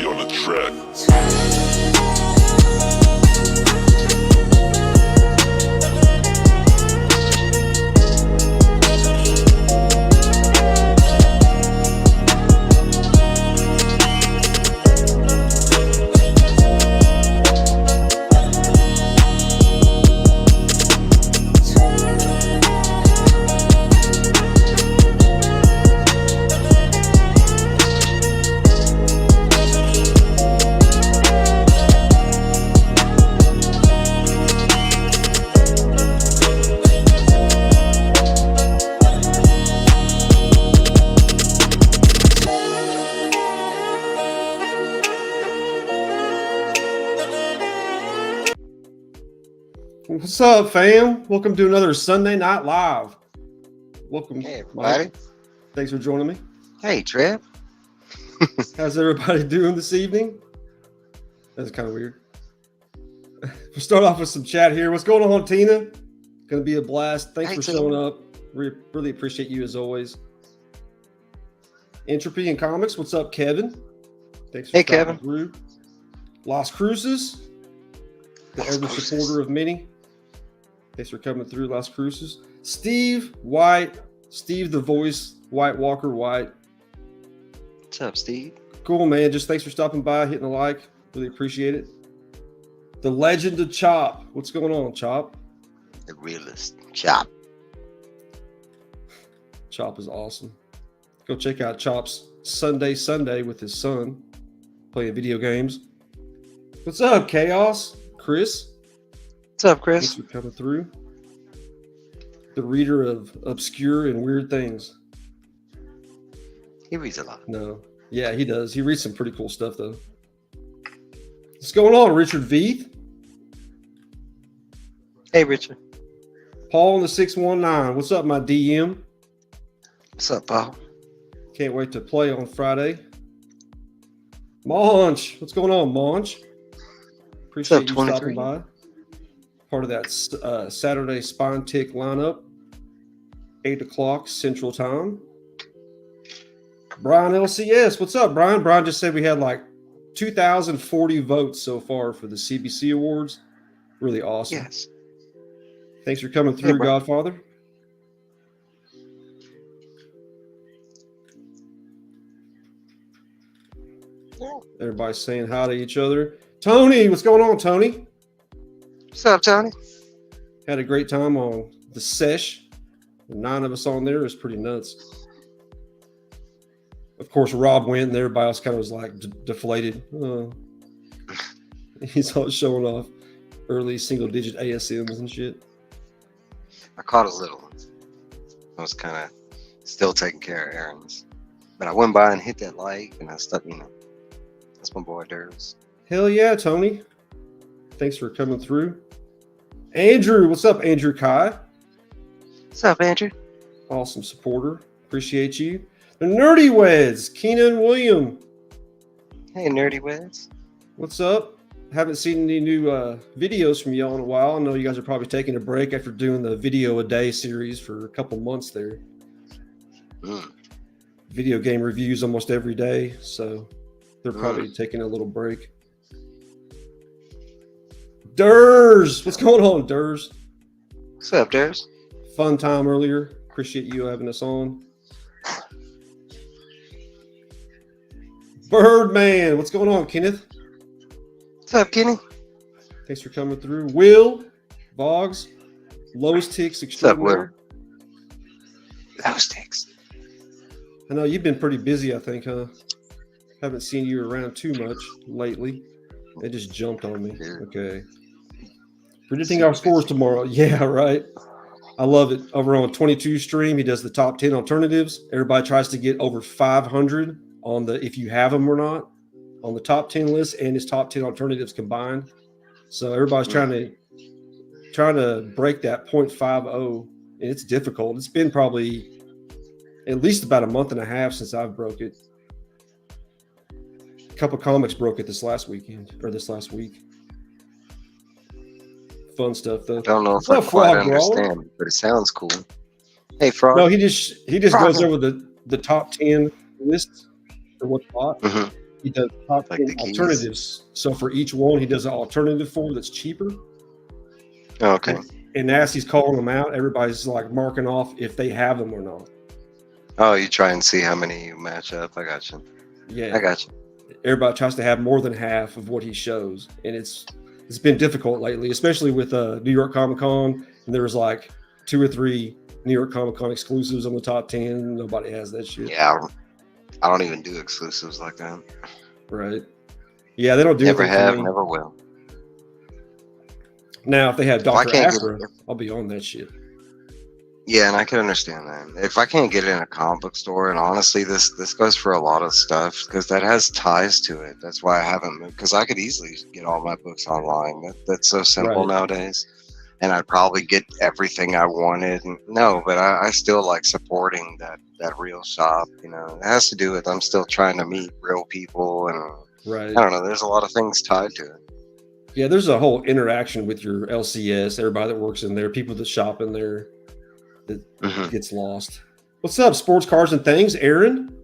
on the track. What's up, fam? Welcome to another Sunday Night Live. Welcome, Hey, everybody. Mike. Thanks for joining me. Hey, Trev. How's everybody doing this evening? That's kind of weird. We'll start off with some chat here. What's going on, Tina? Going to be a blast. Thanks for showing up. Really appreciate you as always. Entropy and Comics. What's up, Kevin? Thanks for Kevin. through. Las Cruces. The ever supporter of many. Thanks for coming through, Las Cruces. Steve White. Steve the voice. White Walker White. What's up, Steve? Cool, man. Just thanks for stopping by, hitting a like. Really appreciate it. The legend of Chop. What's going on, Chop? The realist. Chop. Chop is awesome. Go check out Chop's Sunday with his son playing video games. What's up, Chaos? Chris? What's up, Chris? Thanks for coming through. The reader of obscure and weird things. He reads a lot. No. Yeah, he does. He reads some pretty cool stuff, though. What's going on, Richard Veith? Hey, Richard. Paul in the 619. What's up, my DM? What's up, Paul? Can't wait to play on Friday. Monch. What's going on, Monch? Appreciate you 23? stopping by. Part of that Saturday Spine Tick lineup. 8 o'clock Central Time. Brian LCS. What's up, Brian? Brian just said we had like 2,040 votes so far for the CBC Awards. Really awesome. Yes. Thanks for coming through, Godfather. Everybody's saying hi to each other. Tony, what's going on, Tony? What's up, Tony? Had a great time on the sesh. The 9 of us on there is pretty nuts. Of course, Rob went, and everybody else kind of was like deflated. He's all showing off early single-digit ASMs and shit. I caught a little one. I was kind of still taking care of errands. But I went by and hit that like, and I stuck, that's my boy, Durs. Hell yeah, Tony. Thanks for coming through. Andrew, what's up, Andrew Kai? What's up, Andrew? Awesome supporter. Appreciate you. The Nerdy Weds, Keenan William. Hey, Nerdy Weds. What's up? Haven't seen any new videos from y'all in a while. I know you guys are probably taking a break after doing the video a day series for a couple months there. Video game reviews almost every day, so they're probably taking a little break. Durs, what's going on, Durs? What's up, Durs? Fun time earlier. Appreciate you having us on. Birdman, what's going on, Kenneth? What's up, Kenny? Thanks for coming through. Will, Boggs, Lowe's Ticks Extraordinary. What's up, Will? Lowe's Ticks. I know you've been pretty busy, I think, huh? Haven't seen you around too much lately. It just jumped on me. Okay. Predicting our scores tomorrow. Yeah, right. I love it. Over on 22 stream, he does the top 10 alternatives. Everybody tries to get over 500 on the if you have them or not on the top 10 list and his top 10 alternatives combined. So everybody's trying to break that 0.50, and it's difficult. It's been probably at least about a month and a half since I've broke it. A couple comics broke it this last week. Fun stuff though. I don't know if I quite understand, but it sounds cool. Hey, Frog. No, he just goes over the top 10 lists for what's hot. he does top Like 10 the keys. alternatives. So for each one, he does an alternative for that's cheaper. Oh, okay. And as he's calling them out, everybody's like marking off if they have them or not. Oh, you try and see how many you match up. I got you. Yeah, I got you. everybody tries to have more than half of what he shows, and it's been difficult lately, especially with New York Comic Con. And there was like 2 or 3 New York Comic Con exclusives on the top 10. Nobody has that shit. Yeah, I don't even do exclusives like that. Right. Yeah, they don't do Never anything have, for me. never will. Now, if they had If I Dr. can't Aphra, get it, I'll be on that shit. yeah, and I can understand that. If I can't get it in a comic book store, and honestly, this goes for a lot of stuff because that has ties to it. That's why I haven't moved, because I could easily get all my books online. That's so simple Right. nowadays, and I'd probably get everything I wanted. No, but I still like supporting that real shop. You know, it has to do with I'm still trying to meet real people, and Right. I don't know. There's a lot of things tied to it. Yeah, there's a whole interaction with your LCS, everybody that works in there, people that shop in there that Mhm. gets lost. What's up, sports cars and things, Aaron?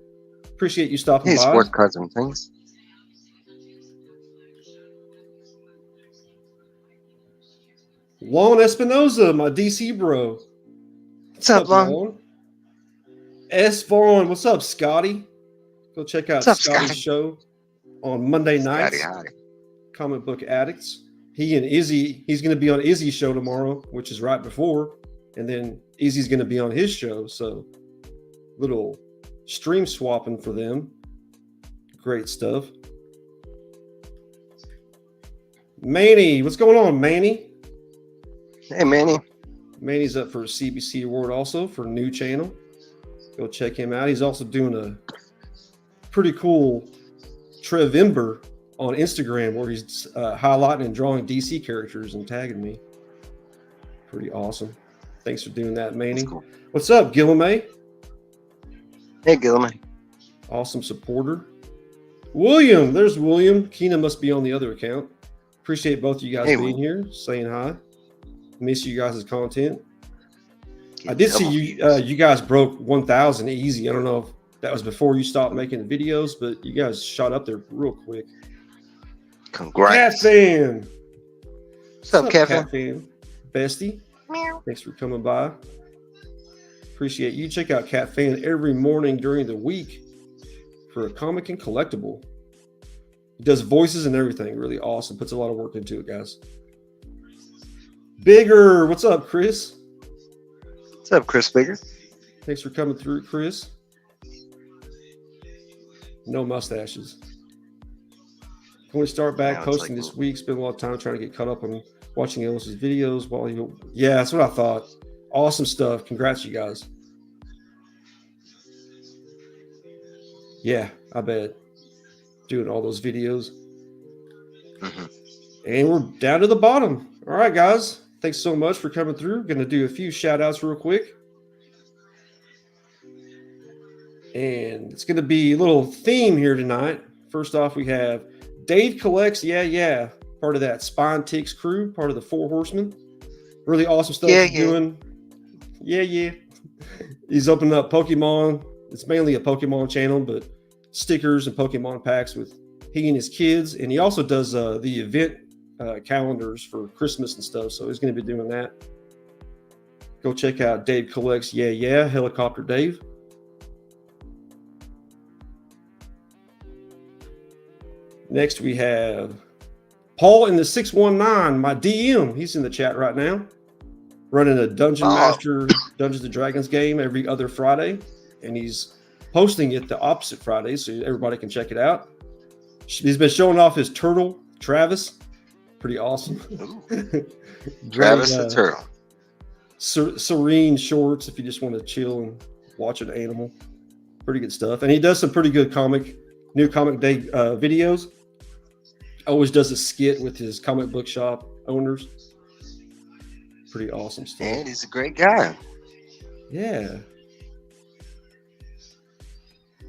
Appreciate you stopping Hey, by. sports cards and things. Lon Espinoza, my DC bro. What's up, Lon? Lon? S. Vaughn, what's up, Scotty? Go check out What's up, Scotty's Scotty? show on Monday Scotty, nights. hi. Comic Book Addicts. He and Izzy, he's going to be on Izzy's show tomorrow, which is right before. And then Izzy's going to be on his show. So little stream swapping for them. Great stuff. Manny, what's going on, Manny? Hey, Manny. Manny's up for a CBC award also for new channel. Go check him out. He's also doing a pretty cool Trevember on Instagram where he's highlighting and drawing DC characters and tagging me. Pretty awesome. Thanks for doing that, Manny. That's cool. What's up, Gilliam? Hey, Gilliam. Awesome supporter. William, there's William. Keena must be on the other account. Appreciate both of you guys being here, saying hi. Miss you guys' content. I did see you. You guys broke 1,000 easy. I don't know if that was before you stopped making the videos, but you guys shot up there real quick. Congrats. Cat fan. What's up, Cat Cat fan? fan? Bestie. Meow. Thanks for coming by. Appreciate you. Check out Cat Fan every morning during the week for a comic and collectible. He does voices and everything. Really awesome. Puts a lot of work into it, guys. Bigger. What's up, Chris? What's up, Chris Bigger? Thanks for coming through, Chris. No mustaches. Can we start back posting this week? Spend a lot of time trying to get caught up on watching Ellis's videos while you. Yeah, that's what I thought. Awesome stuff. Congrats, you guys. Yeah, I bet. Doing all those videos. Mm-hmm. And we're down to the bottom. All right, guys. Thanks so much for coming through. Going to do a few shout outs real quick. And it's going to be a little theme here tonight. First off, we have Dave Collects, yeah, part of that Spine Ticks crew, part of the Four Horsemen. Really awesome stuff he's doing. Yeah. He's opening up Pokemon. It's mainly a Pokemon channel, but stickers and Pokemon packs with he and his kids. And he also does the event calendars for Christmas and stuff. So he's going to be doing that. Go check out Dave Collects, yeah, Helicopter Dave. Next, we have Paul in the 619, my DM. He's in the chat right now. Running a Dungeon Master Dungeons and Dragons game every other Friday. And he's posting it the opposite Friday so everybody can check it out. He's been showing off his turtle, Travis. Pretty awesome. Travis the turtle. Serene shorts if you just want to chill and watch an animal. Pretty good stuff. And he does some pretty good new comic day videos. Always does a skit with his comic book shop owners. Pretty awesome stuff. And he's a great guy. Yeah.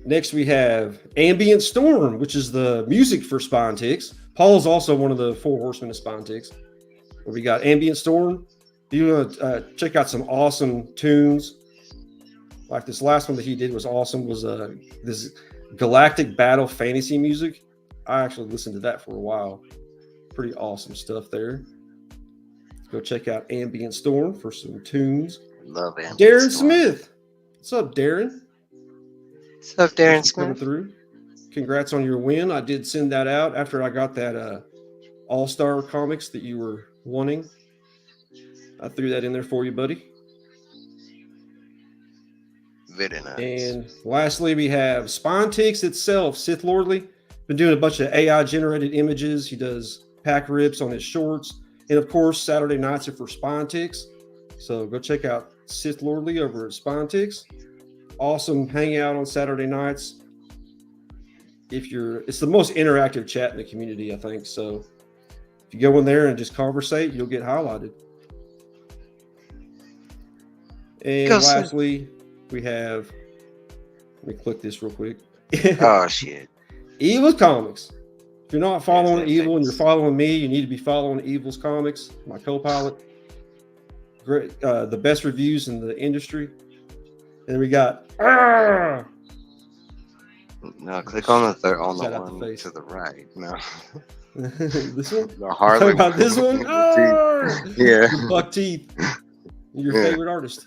Next we have Ambient Storm, which is the music for Spine Ticks. Paul is also one of the Four Horsemen of Spine Ticks. We got Ambient Storm. You want to check out some awesome tunes. Like this last one that he did was awesome. Was this Galactic Battle fantasy music. I actually listened to that for a while. Pretty awesome stuff there. Go check out Ambient Storm for some tunes. Love Ambient Darren Storm. Smith. What's up, Darren? What's up, Darren Thanks for coming Smith? through. Congrats on your win. I did send that out after I got that All-Star comics that you were wanting. I threw that in there for you, buddy. Very nice. And lastly, we have Spontics itself, Sith Lordly. Been doing a bunch of AI generated images. He does pack rips on his shorts. And of course, Saturday nights are for Spontics. So go check out Sith Lordly over at Spontics. Awesome hangout on Saturday nights. It's the most interactive chat in the community, I think. So if you go in there and just conversate, you'll get highlighted. And lastly, we have, let me click this real quick. Oh, shit. Evil's Comics. If you're not following Evil and you're following me, you need to be following Evil's Comics, my co-pilot. Great, the best reviews in the industry. And we got No, click on the one to the right. No. This one? The Harley. About this one? Yeah. Buck Teeth. Your favorite artist.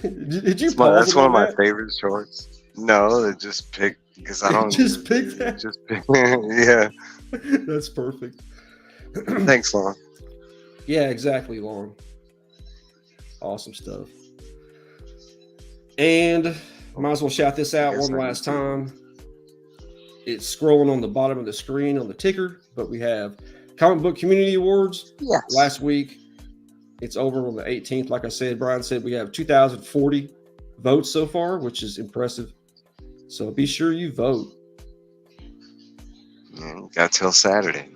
Did you That's one of my favorite shorts. No, it just picked because I don't just picked that. Just yeah. That's perfect. Thanks, Lon. Yeah, exactly, Lon. Awesome stuff. And might as well shout this out one last time. It's scrolling on the bottom of the screen on the ticker, but we have Comic Book Community Awards. Yes. Last week, it's over on the 18th. Like I said, Brian said we have 2,040 votes so far, which is impressive. So be sure you vote. Man, got till Saturday.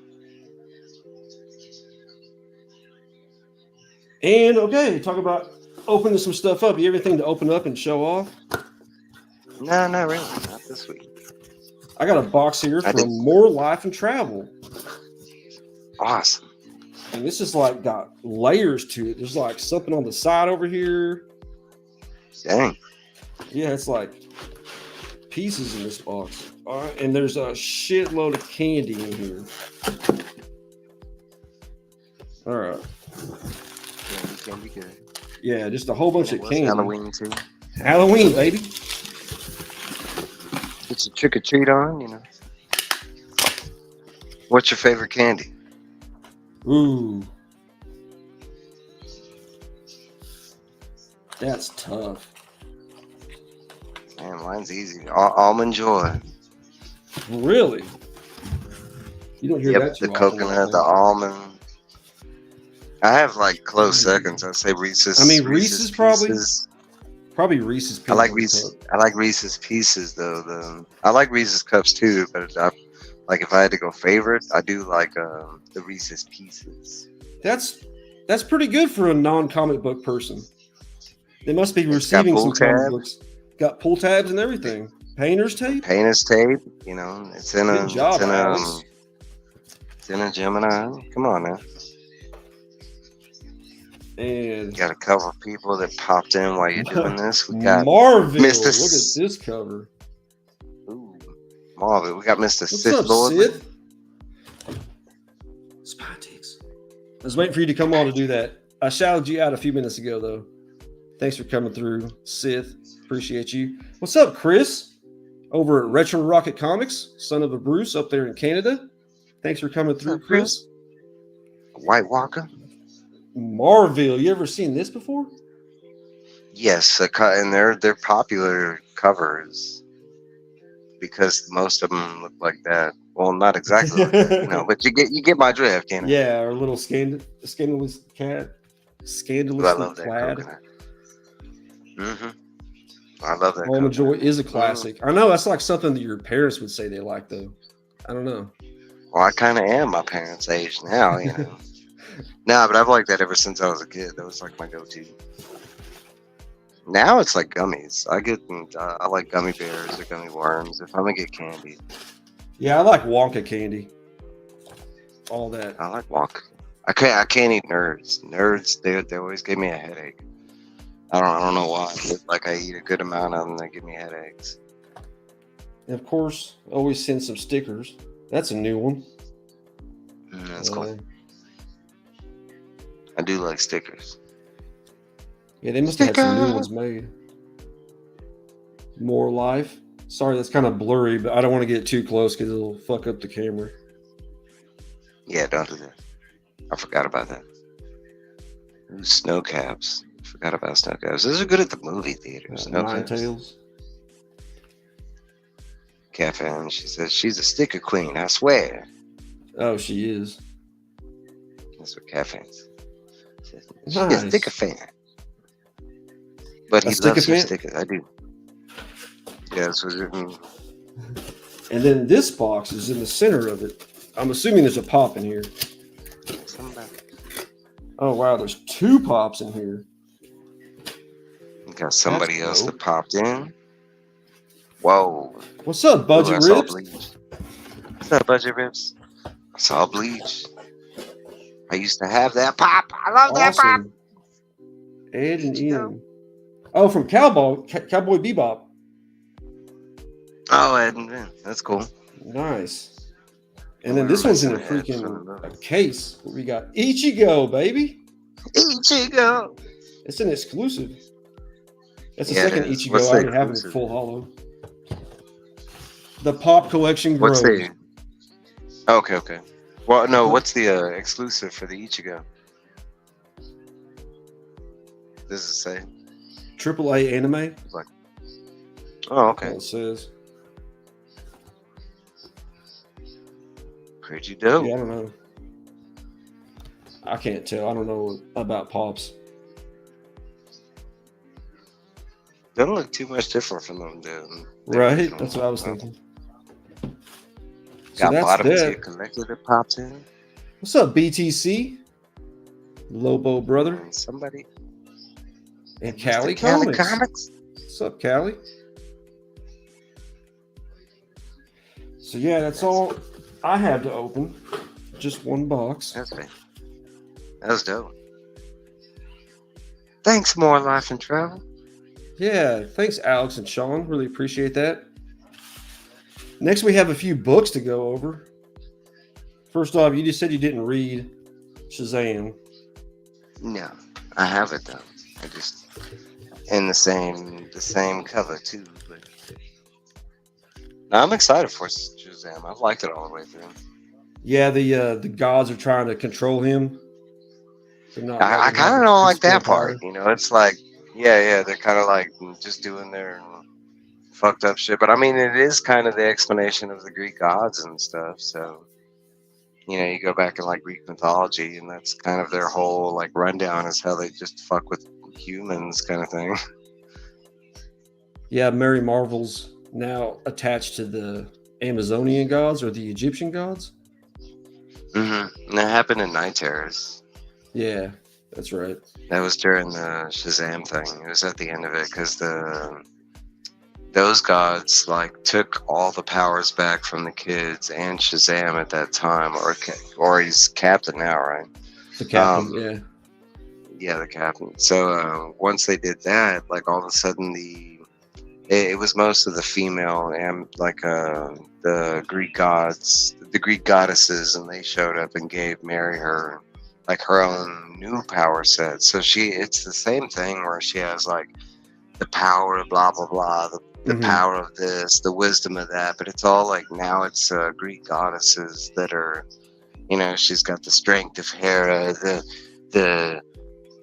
And okay, talk about opening some stuff up. You have anything to open up and show off? No, not really. Not this week. I got a box here from More Life and Travel. Awesome. And this is like got layers to it. There's like something on the side over here. Dang. Yeah, it's like pieces in this box. All right, and there's a shitload of candy in here. All right. Yeah, it's gonna be good. Yeah, just a whole bunch of candy. Halloween too. Halloween, baby. Get your trick or treat on, you know. What's your favorite candy? Ooh. That's tough. Man, mine's easy. Almond Joy. Really? You don't hear that too the often, coconut, the almond. I have like close seconds. I'd say Reese's. I mean, Reese's probably Reese's Pieces. I like Reese's. I like Reese's Pieces though. I like Reese's Cups too, but like if I had to go favorite, I do like the Reese's Pieces. That's pretty good for a non-comic book person. They must be receiving some comic books. Got pull tabs and everything. Painter's tape. Painter's tape. You know, it's in Good job, Alex. It's in a Gemini. Come on now. And got a couple of people that popped in while you're doing this. We got Marvel. Mr. Look at this cover. Ooh, Marvel. We got Mr. What's Sith up, Lord. Sith? Spontics. I was waiting for you to come on to do that. I shouted you out a few minutes ago, though. Thanks for coming through, Sith. Appreciate you. What's up, Chris? Over at Retro Rocket Comics, son of a Bruce up there in Canada. Thanks for coming through, Chris. White Walker. Marvel. You ever seen this before? Yes, and they're popular covers because most of them look like that. Well, not exactly like that, you know, but you get my drift, can't you? Yeah, our little scandalous cat, scandalously clad. Mm-hmm. I love that. Almond Joy is a classic. I know that's like something that your parents would say they like, though. I don't know. Well, I kind of am my parents' age now, you know. Nah, but I've liked that ever since I was a kid. That was like my go-to. Now it's like gummies. I like gummy bears or gummy worms if I'm gonna get candy. Yeah, I like Wonka candy. All that. I like Wonka. I can't eat Nerds. Nerds, they always give me a headache. I don't know why. But like I eat a good amount of them, they give me headaches. And of course, always send some stickers. That's a new one. That's cool. I do like stickers. Yeah, they must have had some new ones made. More life. Sorry, that's kind of blurry, but I don't want to get too close because it'll fuck up the camera. Yeah, don't do that. I forgot about that. Ooh, snow caps. Forgot about snow caps. Those are good at the movie theaters. Nine Tails. Catherine, she says she's a sticker queen, I swear. Oh, she is. That's what Catherine says. She's Nice. a sticker fan. But he loves her stickers. I do. Yeah, that's what it means. And then this box is in the center of it. I'm assuming there's a pop in here. Oh, wow. There's 2 pops in here. You got somebody else that popped in. Whoa. What's up, Budget Ribs? What's up, Budget Ribs? I saw Bleach. I used to have that pop. I love that pop. Ed and Ian. Oh, from Cowboy Bebop. Oh, Ed and Ben. That's cool. Nice. And then this one's in a freaking case. We got Ichigo, baby. Ichigo. It's an exclusive. That's the second Ichigo I already have in full hollow. The pop collection grows. Okay. Well, no, what's the exclusive for the Ichigo? Does it say? AAA anime. Oh, okay. It says. Pretty dope. Yeah, I don't know. I can't tell. I don't know about pops. Doesn't look too much different from them, dude. Right? That's what I was thinking. Got bottoms here collected that pops in. What's up, BTC? Lobo brother. And somebody. And Cali Comics. What's up, Cali? So yeah, that's all I have to open. Just one box. That was dope. Thanks, More Life and Travel. Yeah, thanks, Alex and Sean. Really appreciate that. Next, we have a few books to go over. First off, you just said you didn't read Shazam. No, I have it though. I just in the same cover too. But I'm excited for Shazam. I've liked it all the way through. Yeah, the gods are trying to control him. I kind of don't like that part. You know, it's like, yeah, they're kind of like just doing their fucked up shit. But I mean, it is kind of the explanation of the Greek gods and stuff. So, you know, you go back in like Greek mythology, and that's kind of their whole like rundown is how they just fuck with humans, kind of thing. Yeah, Mary Marvel's now attached to the Amazonian gods or the Egyptian gods. Mm-hmm. And that happened in Night Terrors. Yeah, that's right. That was during the Shazam thing. It was at the end of it because those gods like took all the powers back from the kids and Shazam at that time, or he's captain now, right? The captain, yeah, the captain. So once they did that, like all of a sudden it was most of the female and like the Greek gods, the Greek goddesses, and they showed up and gave Mary her like her own new power set. So it's the same thing where she has like the power of blah blah blah, the power of this, the wisdom of that, but it's all like now it's Greek goddesses that are, you know, she's got the strength of Hera, the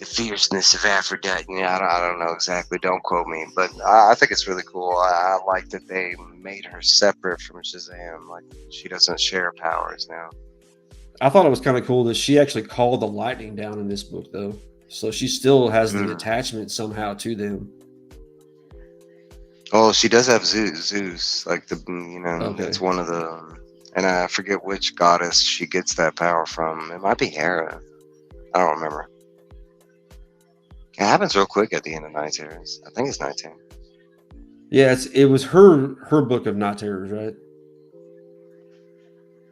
fierceness of Aphrodite. You know, I don't know exactly, don't quote me, but I think it's really cool. I like that they made her separate from Shazam, like she doesn't share powers now. I thought it was kind of cool that she actually called the lightning down in this book, though. So she still has the attachment somehow to them. Oh, she does have Zeus, like it's one of the, and I forget which goddess she gets that power from. It might be Hera. I don't remember. It happens real quick at the end of Night Terrors. I think it's 19. Yeah, it was her book of Night Terrors, right?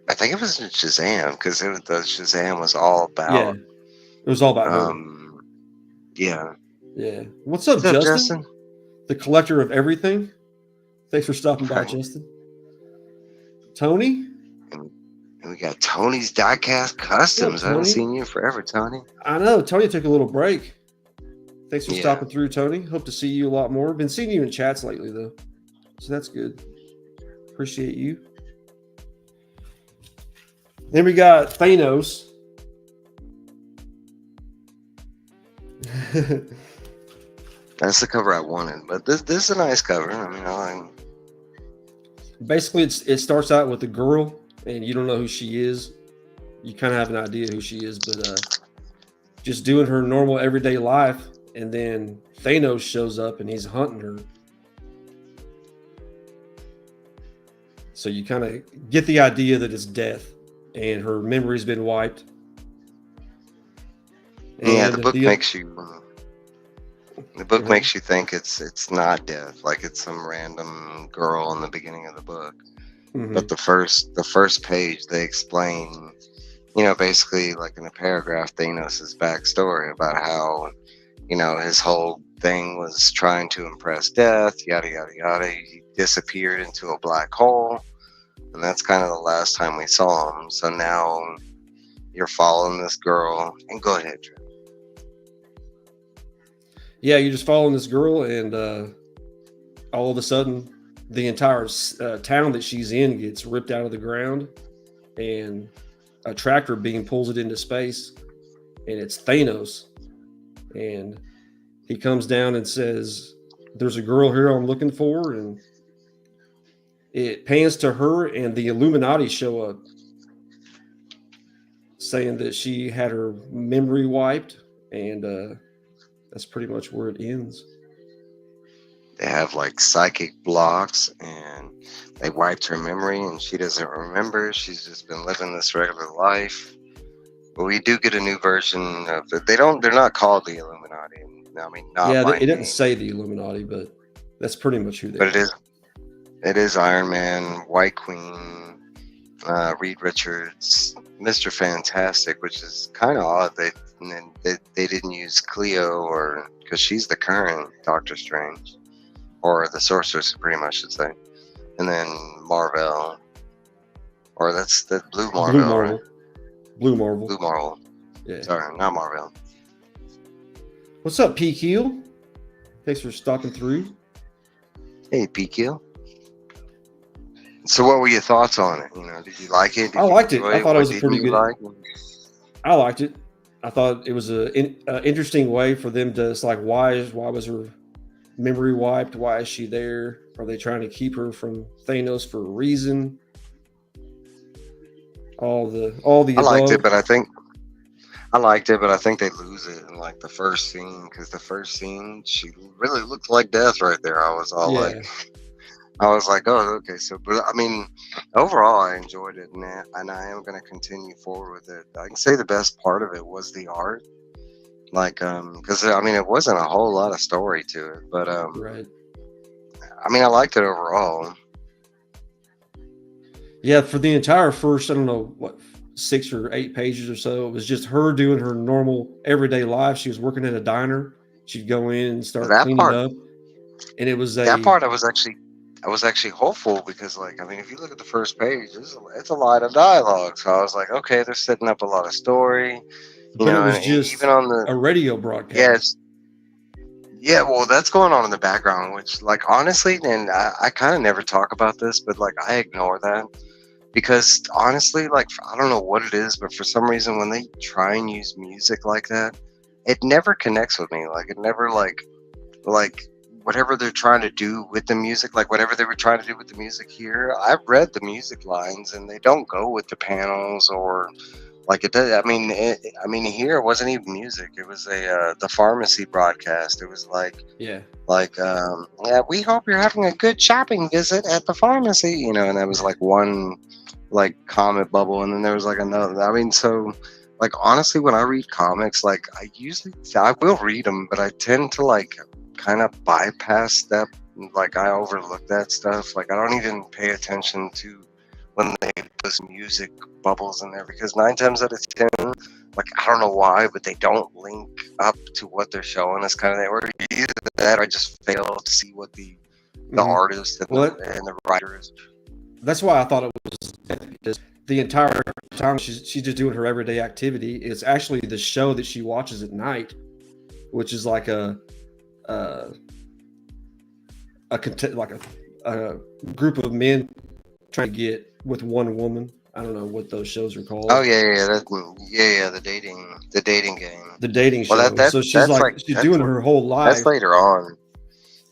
I think it was in Shazam because the Shazam was all about. Yeah, it was all about her. Yeah. What's up, Justin? The collector of everything. Thanks for stopping by, Justin. Tony? And we got Tony's Diecast What's up, Customs. I haven't Tony? seen you in forever, Tony. I know. Tony took a little break. Thanks for Yeah. stopping through, Tony. Hope to see you a lot more. Been seeing you in chats lately, though. So that's good. Appreciate you. Then we got Thanos. That's the cover I wanted, but this is a nice cover. I mean, Basically, it starts out with a girl, and you don't know who she is. You kind of have an idea who she is, but just doing her normal everyday life, and then Thanos shows up and he's hunting her. So you kind of get the idea that it's death, and her memory's been wiped. yeah, And the book makes you. The book makes you think it's not death, like it's some random girl in the beginning of the book. But the first page they explain, basically like in a paragraph, Thanos' backstory about how, his whole thing was trying to impress death, yada yada yada. He disappeared into a black hole, and that's kind of the last time we saw him. So now you're following this girl, and go ahead, Drew. Yeah, you're just following this girl, and all of a sudden, the entire town that she's in gets ripped out of the ground, and a tractor beam pulls it into space, and it's Thanos. And he comes down and says, "There's a girl here I'm looking for," and it pans to her, and the Illuminati show up, saying that she had her memory wiped, and that's pretty much where it ends. They have like psychic blocks, and they wiped her memory, and she doesn't remember. She's just been living this regular life. But we do get a new version of it. They're not called the Illuminati. I mean, not Yeah, by it didn't name, say the Illuminati, but that's pretty much who they but are. it is Iron Man, White Queen, Reed Richards, Mr. Fantastic, which is kind of odd. They didn't use Cleo, or because she's the current Doctor Strange, or the Sorcerer Supreme, I should say, and then Marvel, or that's the Blue Marvel. Blue Marvel. Right? Blue Marvel. Blue Marvel. Yeah. Sorry, not Marvel. What's up, P. Keel? Thanks for stopping through. Hey, PQ. So, what were your thoughts on it? Did you like it? I liked it. I thought it was a pretty good. I liked it. I thought it was an interesting way for them to. It's like, why was her memory wiped? Why is she there? Are they trying to keep her from Thanos for a reason? All the I liked above. it, but I think they lose it in like the first scene, because the first scene she really looked like death right there. I was all like, oh, okay. So, but I mean, overall, I enjoyed it, and I am going to continue forward with it. I can say the best part of it was the art, like, because I mean, it wasn't a whole lot of story to it, but right. I mean, I liked it overall. Yeah, for the entire first, I don't know what, 6 or 8 pages or so, it was just her doing her normal everyday life. She was working at a diner. She'd go in and start cleaning up, and it was that part I was actually hopeful, because, like, I mean, if you look at the first page, it's a lot of dialogue. So I was like, okay, they're setting up a lot of story, but it was and just even on the a radio broadcast. Yes. Yeah, well, that's going on in the background, which, like, honestly, and I kind of never talk about this, but, like, I ignore that, because, honestly, like, I don't know what it is, but for some reason, when they try and use music like that, it never connects with me. Like, it never, like, whatever they're trying to do with the music, like, whatever they were trying to do with the music here, I've read the music lines, and they don't go with the panels, or... like it does. I mean, here it wasn't even music. It was the pharmacy broadcast. It was like, yeah, we hope you're having a good shopping visit at the pharmacy, and that was like one like comic bubble, and then there was like another. I mean, so like honestly, when I read comics, like I will read them, but I tend to like kind of bypass that. Like I overlook that stuff. Like I don't even pay attention to when they put music bubbles in there, because 9 times out of 10, like I don't know why, but they don't link up to what they're showing us. Kind of, or either that, or I just fail to see what the artist and the writers. That's why I thought it was death, because the entire time she's just doing her everyday activity. It's actually the show that she watches at night, which is like a, like a group of men trying to get with one woman. I don't know what those shows are Oh called. yeah, yeah, the dating game. The dating Well, show. So she's that's like like she's doing her whole that's life. later on.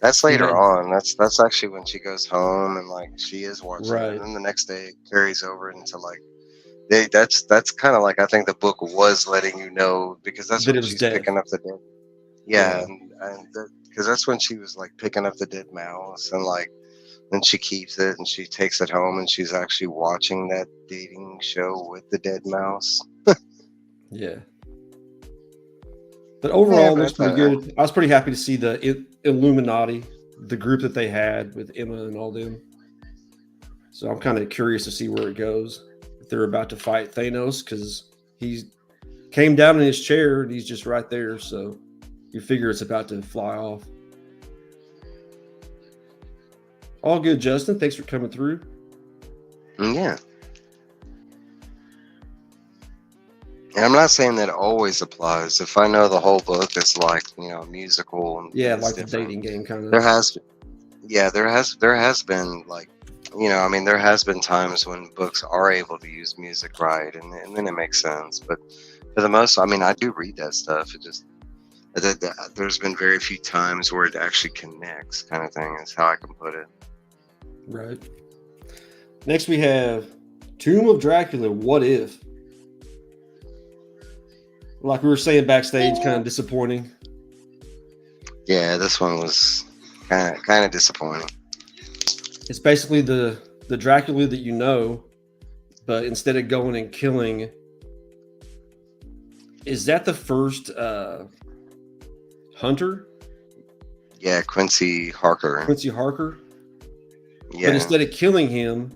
That's later Yeah, on. That's actually when she goes home and like she is watching it, right. and then the next day it carries over into like that's kind of like I think the book was letting you know because that's That when it was she's death. picking up the dead. Yeah, Yeah, and because that's when she was like picking up the dead mouse and like then she keeps it and she takes it home and she's actually watching that dating show with the dead mouse. yeah. But Yeah, overall, it looks but pretty good. I was pretty happy to see the Illuminati, the group that they had with Emma and all them. So I'm kind of curious to see where it goes. If they're about to fight Thanos, because he came down in his chair and he's just right there. So you figure it's about to fly off. All good, Justin. Thanks for coming through. yeah. And I'm not saying that always applies. If I know the whole book is like, musical and Yeah, it's like the different. dating game kind There of. has yeah, there has been like I mean there has been times when books are able to use music right and then it makes sense. But for the most I mean I do read that stuff. It just there's been very few times where it actually connects kind of thing is how I can put it. Right. Next, we have Tomb of Dracula. What if? Like we were saying backstage, kind of disappointing. Yeah, this one was kind of disappointing. It's basically the Dracula that you know, but instead of going and killing, is that the first hunter? Yeah, Quincy Harker. Quincy Harker? Yeah. But instead of killing him,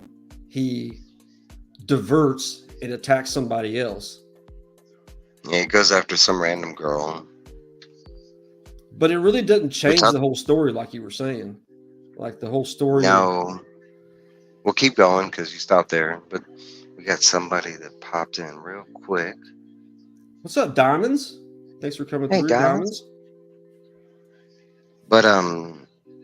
he diverts and attacks somebody else. Yeah, he goes after some random girl. But it really doesn't change I- the whole story, like you were saying. Like the whole story. No. We'll keep going because you stopped there. But we got somebody that popped in real quick. What's up, Diamonds? Thanks for coming Hey, through, Diamonds. Diamonds. But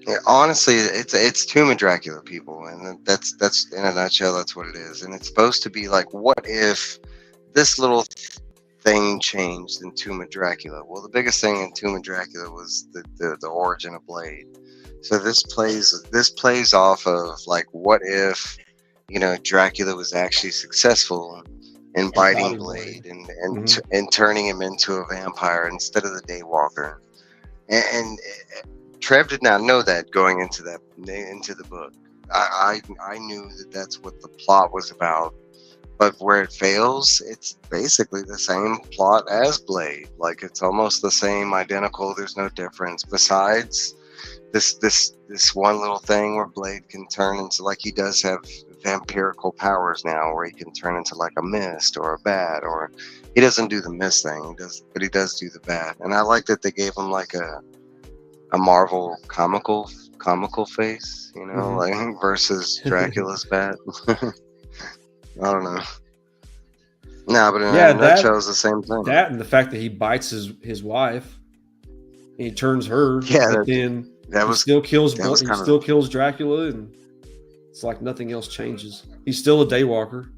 yeah, honestly, it's Tomb of Dracula, people, and that's in a nutshell. That's what it is, and it's supposed to be like, what if this little thing changed in Tomb of Dracula? Well, the biggest thing in Tomb of Dracula was the origin of Blade. So this plays off of like, what if Dracula was actually successful in biting Blade and turning him into a vampire instead of the Daywalker, and Trev did not know that going into the book. I knew that that's what the plot was about, but where it fails, it's basically the same plot as Blade. Like it's almost the same, identical. There's no difference besides this one little thing where Blade can turn into, like, he does have vampirical powers now, where he can turn into like a mist or a bat, or he doesn't do the mist thing, but he does do the bat. And I like that they gave him like a Marvel comical face, like versus Dracula's bat. I don't know. No, but in a nutshell, it's the same thing. That and the fact that he bites his wife, and he turns her. Yeah, but then he still kills Dracula, and it's like nothing else changes. He's still a Daywalker.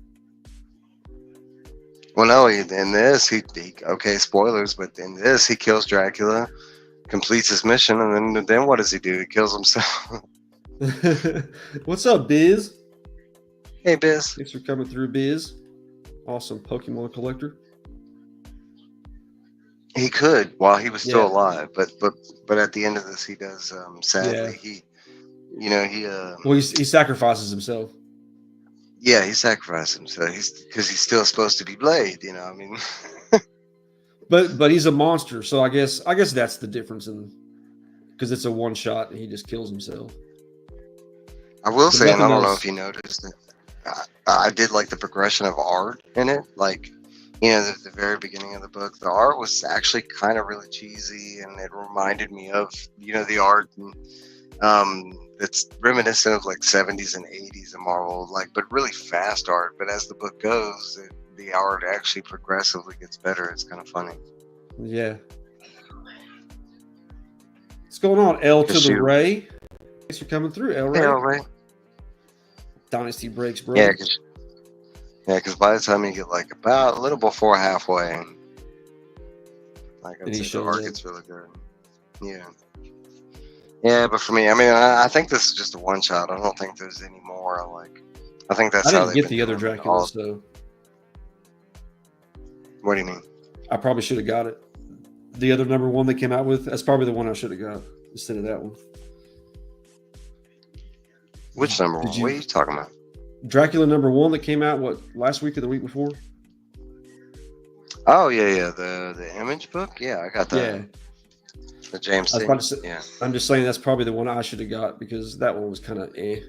Well, no, in this, he okay, spoilers, but in this, he kills Dracula, completes his mission, and then what does he do? He kills himself. What's up, Biz? Hey, Biz. Thanks for coming through, Biz. Awesome Pokemon collector. He could while he was still alive, but at the end of this, he does. Sadly, Well, he sacrifices himself. Yeah, he sacrificed himself. Because he's still supposed to be Blade. I mean. But he's a monster, so I guess that's the difference because it's a one shot and he just kills himself. I will say, and I don't know if you noticed it, I did like the progression of art in it. Like, the very beginning of the book, the art was actually kind of really cheesy, and it reminded me of the art it's reminiscent of like 70s and 80s in Marvel, like, but really fast art. But as the book goes, the art actually progressively gets better. It's kind of funny. Yeah. What's going on, L to the Ray? Thanks for coming through, L Ray. Yeah, right. Dynasty breaks, bro. Yeah, because by the time you get like about a little before halfway, like I'd say the art gets really good. Yeah. Yeah, but for me, I mean, I think this is just a one shot. I don't think there's any more. Like, I think that's I how didn't they get the other Draculas, though. What do you mean? I probably should have got it. The other number one they came out with, that's probably the one I should have got instead of that one. Which number one? What are you talking about? Dracula number one that came out, what, last week or the week before? Oh, yeah. The Image book? Yeah, I got that. Yeah. The James say, yeah. I'm just saying that's probably the one I should have got because that one was kind of eh.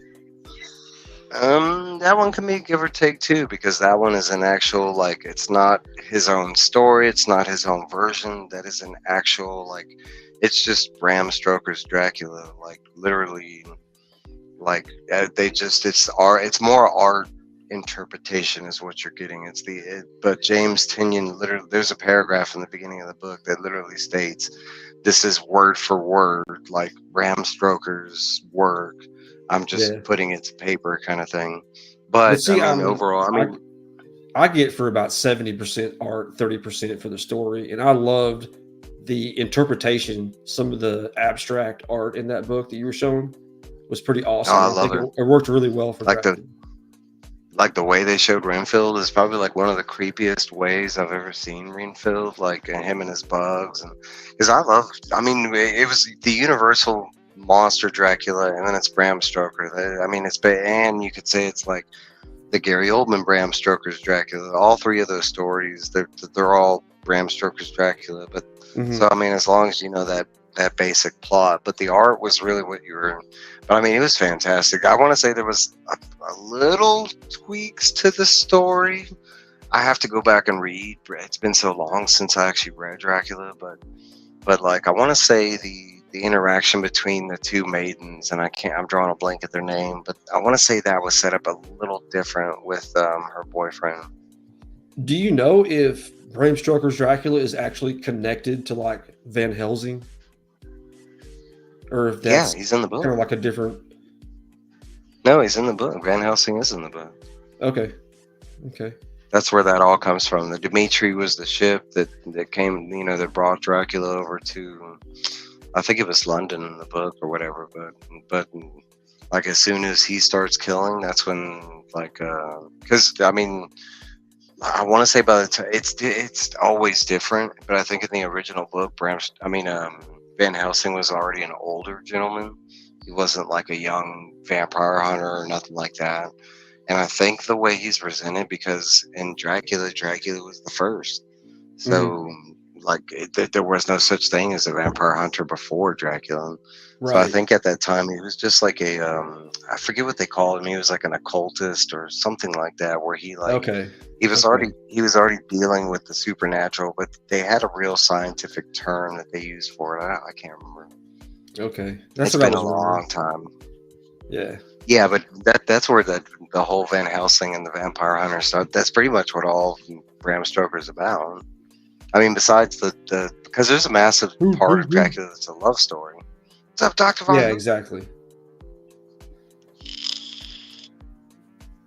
That one can be give or take too, because that one is an actual, like, it's not his own story, it's not his own version. That is an actual, like, it's just Bram Stoker's Dracula, like, literally, like, it's more art interpretation is what you're getting. But James Tynion, literally, there's a paragraph in the beginning of the book that literally states, this is word for word, like Bram Stoker's work. I'm just putting it to paper, kind of thing. But see, I mean, overall, I get for about 70% art, 30% for the story, and I loved the interpretation. Some of the abstract art in that book that you were showing was pretty awesome. I love it. It worked really well for the way they showed Renfield is probably like one of the creepiest ways I've ever seen Renfield, like him and his bugs, and because it was the Universal monster Dracula, and then it's Bram Stoker. I mean, and you could say it's like the Gary Oldman Bram Stoker's Dracula. All three of those stories, they're all Bram Stoker's Dracula. But so I mean, as long as you know that basic plot, but the art was really what you were. But I mean, it was fantastic. I want to say there was a little tweaks to the story. I have to go back and read. It's been so long since I actually read Dracula, but like I want to say the interaction between the two maidens, and I'm drawing a blank at their name, but I want to say that was set up a little different with her boyfriend. Do you know if Bram Stoker's Dracula is actually connected to like Van Helsing? Or if that's he's in the book. Kind of like a different. No, he's in the book. Van Helsing is in the book. Okay. That's where that all comes from. The Dimitri was the ship that came, that brought Dracula over to, I think it was London in the book or whatever. But like as soon as he starts killing, that's when because I mean, I want to say by the time it's always different. But I think in the original book, Van Helsing was already an older gentleman. He wasn't like a young vampire hunter or nothing like that. And I think the way he's presented, because in Dracula was the first. So, there was no such thing as a vampire hunter before Dracula. Right. So I think at that time he was just like I forget what they called him. He was like an occultist or something like that, where he he was already dealing with the supernatural, but they had a real scientific term that they used for it. I can't remember. Okay, it's been a long time. Yeah, but that's where the whole Van Helsing and the vampire hunter stuff. That's pretty much what all Bram Stoker's about. I mean, besides the because there's a massive part of Dracula that's a love story. What's up, Dr. Von? Yeah, exactly.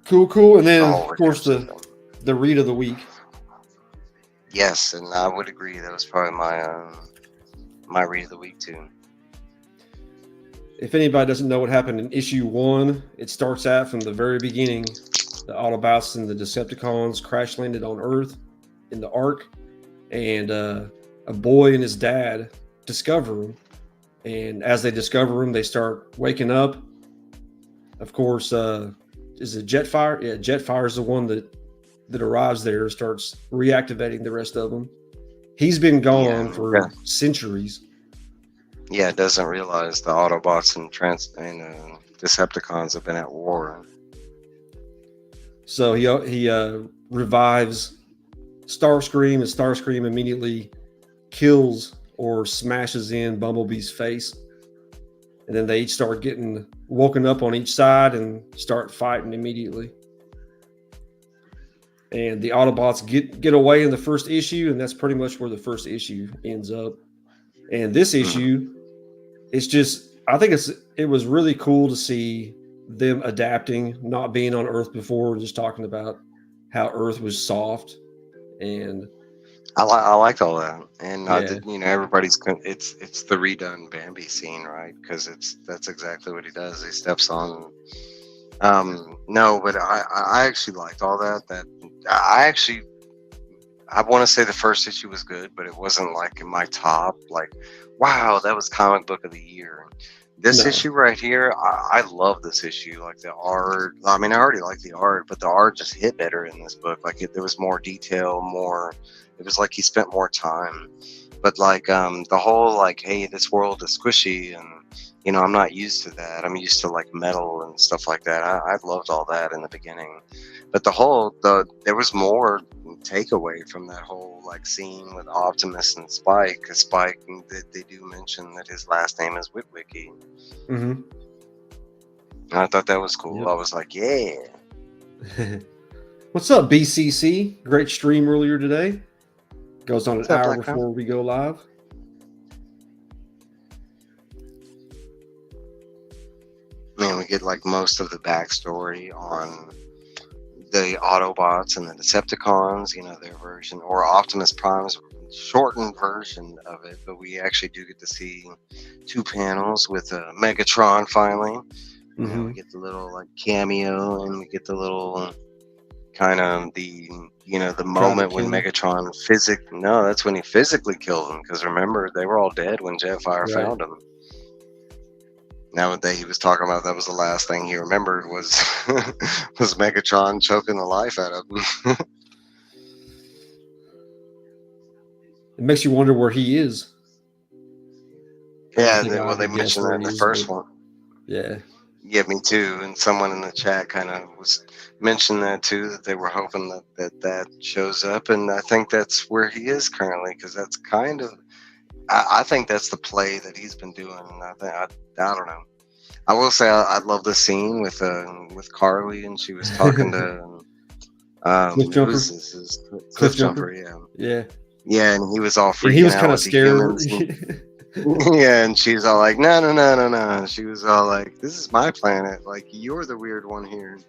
Cool. And then, of course, the read of the week. Yes, and I would agree. That was probably my read of the week, too. If anybody doesn't know what happened in issue 1, it starts out from the very beginning. The Autobots and the Decepticons crash landed on Earth in the Ark, and a boy and his dad discover him. And as they discover him, they start waking up. Of course, is it Jetfire? Yeah, Jetfire is the one that arrives there and starts reactivating the rest of them. He's been gone for centuries. Yeah, doesn't realize the Autobots and Decepticons have been at war. So he revives Starscream, and Starscream immediately kills or smashes in Bumblebee's face. And then they each start getting woken up on each side and start fighting immediately. And the Autobots get away in the first issue, and that's pretty much where the first issue ends up. And this issue, it's just, I think it was really cool to see them adapting, not being on Earth before, just talking about how Earth was soft. And I liked all that, and yeah, it's the redone Bambi scene, right? Because that's exactly what he does. He steps on. No, but I actually liked all that. I want to say the first issue was good, but it wasn't like in my top. Like, wow, that was comic book of the year. This no, issue right here, I love this issue. Like the art. I mean, I already like the art, but the art just hit better in this book. Like there was more detail, more. It was like he spent more time. But like the whole like, hey, this world is squishy, and I'm not used to that. I'm used to like metal and stuff like that. I loved all that in the beginning, but there was more takeaway from that whole like scene with Optimus and Spike. Because Spike, they do mention that his last name is Witwicky. mm-hmm. And I thought that was cool. Yep. I was like, yeah. What's up, BCC? Great stream earlier today. Goes on an hour before we go live. Man, we get like most of the backstory on the Autobots and the Decepticons, their version, or Optimus Prime's shortened version of it. But we actually do get to see 2 panels with Megatron finally. We get the little like cameo, and we get the little kind of the moment when Megatron that's when he physically killed them, because remember, they were all dead when Jetfire found them. Now that he was talking about, that was the last thing he remembered was was Megatron choking the life out of him. It makes you wonder where he is. Yeah, they mentioned that in the first one. Yeah. Yeah, me too. And someone in the chat kind of was mentioned that too, that they were hoping that shows up. And I think that's where he is currently, because that's kind of, I think that's the play that he's been doing. And I don't know. I will say I love the scene with Carly, and she was talking to Cliff Jumper, yeah, and he was all freaking out. He was kind of scared. Yeah, and she's all like, no. She was all like, this is my planet. Like, you're the weird one here.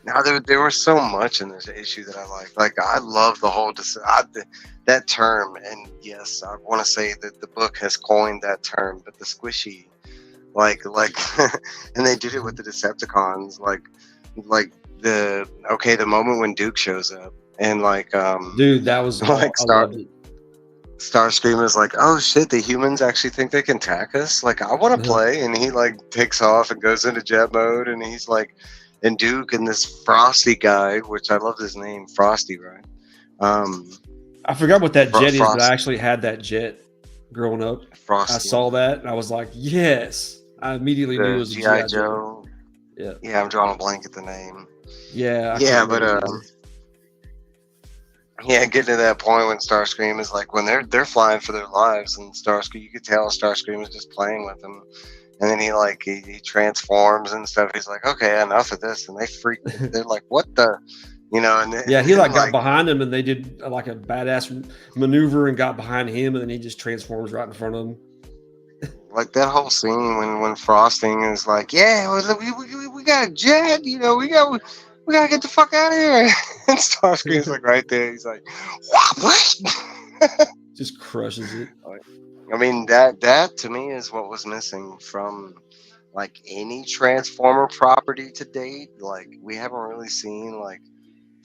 Now, there was so much in this issue that I liked. Like, I love the whole that term. And yes, I want to say that the book has coined that term, but the squishy, like, and they did it with the Decepticons. Like the moment when Duke shows up, and like, dude, that was like Starscream is like, oh shit, the humans actually think they can attack us. Like, I want to play, and he like takes off and goes into jet mode, and he's like, and Duke and this Frosty guy, which I love his name, Frosty, right? I forgot what that jet is, but I actually had that jet growing up. Frosty. I saw that, and I was like, yes. I immediately knew it was G.I. Joe. Yeah, I'm drawing a blank at the name. Yeah, but yeah, getting to that point when Starscream is like, when they're flying for their lives, and Starscream, you could tell Starscream is just playing with them, and then he transforms and stuff. He's like, okay, enough of this, and they freak. They're like, what the, And he got behind him, and they did like a badass maneuver and got behind him, and then he just transforms right in front of him. Like that whole scene when Frosting is like, yeah, we got a jet, we gotta get the fuck out of here. And Starscream's like right there. He's like, what? Just crushes it. I mean, that to me is what was missing from like any Transformer property to date. Like, we haven't really seen like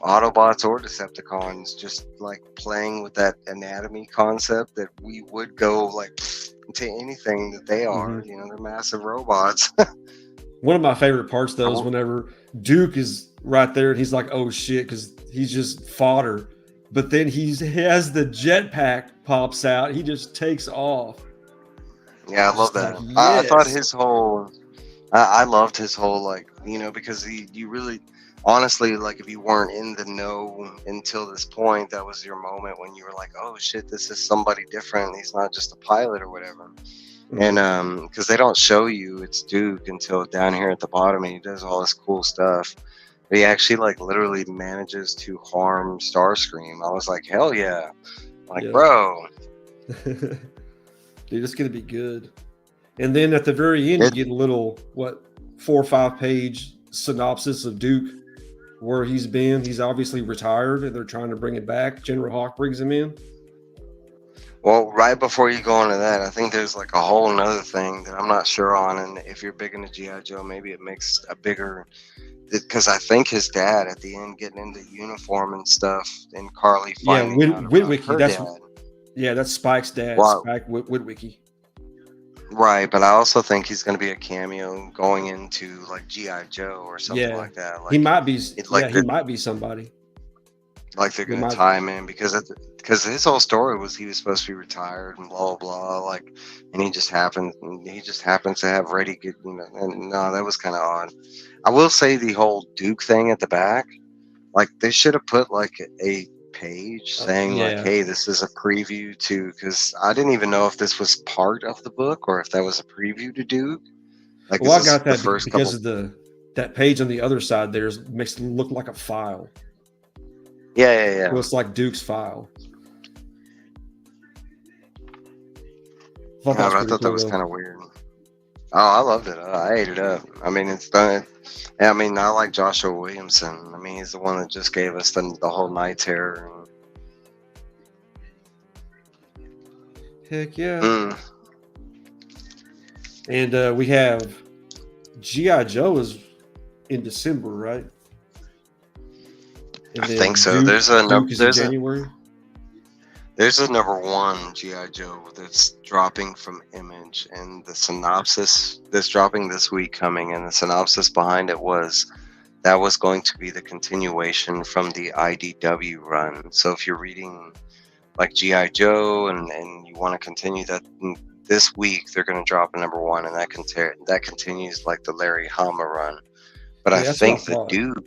Autobots or Decepticons just like playing with that anatomy concept that we would go like to anything that they are. They're massive robots. One of my favorite parts though is whenever Duke is right there and he's like, oh shit, because he's just fodder, but then he has the jetpack pops out, he just takes off. Yeah, I love that. Like, yes. I thought his whole I loved his whole, like, because you really, honestly, like, if you weren't in the know until this point, that was your moment when you were like, oh shit, this is somebody different, he's not just a pilot or whatever. And Mhm. because they don't show you it's Duke until down here at the bottom, and he does all this cool stuff. But he actually like literally manages to harm Starscream. I was like, hell yeah! Like, Yeah. bro, Dude, it's gonna be good. And then at the very end, you it get a little 4 or 5 page synopsis of Duke, where he's been. He's obviously retired, and they're trying to bring him back. General Hawk brings him in. well, right before you go into that, I think there's like a whole nother thing that I'm not sure on. And if you're big into GI Joe, maybe it makes a bigger, because I think his dad at the end getting into uniform and stuff, and Carly Yeah, finding out about Witwicky. her dad. That's Spike's dad, Well, Spike Witwicky. right, but I also think he's going to be a cameo going into like GI Joe or something Yeah, like that. he Like might be. it, Yeah, he might be somebody. like they're They going to might. tie him in because his whole story was he was supposed to be retired and blah blah blah. Like, and he just happens to have ready good. You know, and no, that was kind of odd. I will say the whole Duke thing at the back, like they should have put like a page saying like, Yeah. hey, this is a preview to, because I didn't even know if this was part of the book or if that was a preview to Duke. Like, Well, is I this got the that first because couple? of that page on the other side. Makes it look like a file. Yeah, yeah, So yeah. it's like Duke's file. Thought that Yeah, was but I pretty thought that cool was though. kind of weird. Oh, I loved it. I ate it up. I mean, it's done. I mean, I like Joshua Williamson. I mean, he's the one that just gave us the whole Night Terror. Heck yeah. Mm, And we have GI Joe is in December, right? I And think then so. Duke is in January. There's a number one GI Joe that's dropping from Image, and the synopsis that's dropping this week coming, and the synopsis behind it was that was going to be the continuation from the IDW run. So if you're reading like GI Joe and you want to continue that, this week they're going to drop a number one, and that continues like the Larry Hama run. But I Yeah, that's what I think the thought. Duke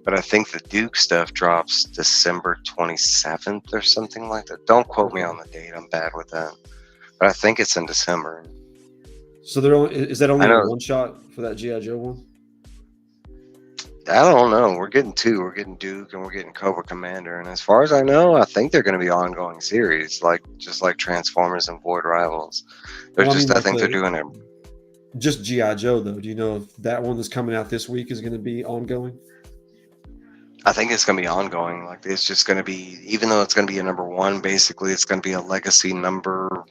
but I think the Duke stuff drops December 27th or something like that. Don't quote me Okay. on the date. I'm bad with that. But I think it's in December. So is that I only a know. one shot for that GI Joe one? I don't know. We're getting two. We're getting Duke and we're getting Cobra Commander. And as far as I know, I think they're going to be ongoing series, like just like Transformers and Void Rivals. Well, I mean, I like think they're doing it. just GI Joe though. Do you know if that one that's coming out this week is going to be ongoing? I think it's going to be ongoing. Like it's just going to be, even though it's going to be a number one, basically it's going to be a legacy number.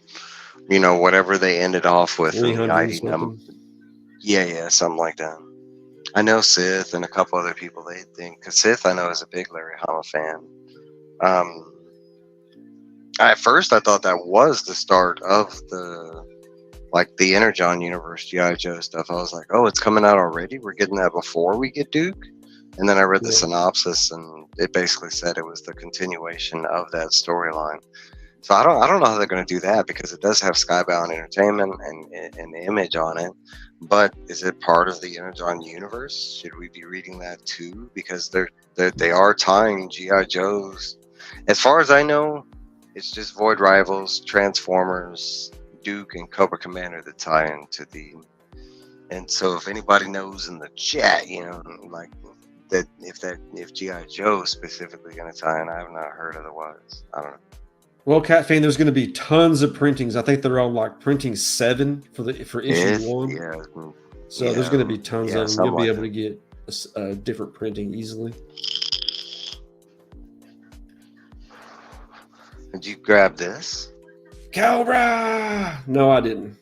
You know, whatever they ended off with in the 300 and ID number. something. Yeah, something like that. I know Sith and a couple other people. They think because Sith, I know, is a big Larry Hama fan. Um, at first, I thought that was the start of the Energon universe GI Joe stuff. I was like, oh, it's coming out already. We're getting that before we get Duke. And then I read the Yeah. synopsis, and it basically said it was the continuation of that storyline. So I don't know how they're going to do that because it does have Skybound Entertainment and Image on it. But is it part of the Energon universe? Should we be reading that too? Because they are tying GI Joes. As far as I know, it's just Void Rivals, Transformers, Duke, and Cobra Commander that tie into the. And so if anybody knows in the chat, you know, like if GI Joe is specifically going to tie in, I have not heard otherwise. I don't know. Well, Cat Fan, there's going to be tons of printings. I think they're on like printing 7 for issue 1. Yeah, So there's going to be tons of them. something You'll be like able that. to get a different printing easily. Did you grab this? Cobra! No, I didn't.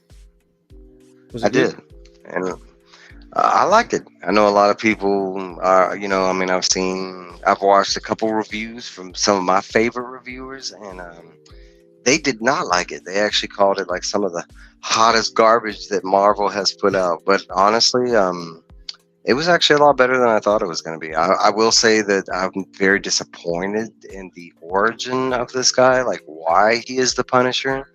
Was I it good? did, and I liked it. I know a lot of people. You know, I mean, I've watched a couple reviews from some of my favorite reviewers, and they did not like it. They actually called it like some of the hottest garbage that Marvel has put out. But honestly, it was actually a lot better than I thought it was going to be. I will say that I'm very disappointed in the origin of this guy, like why he is the Punisher.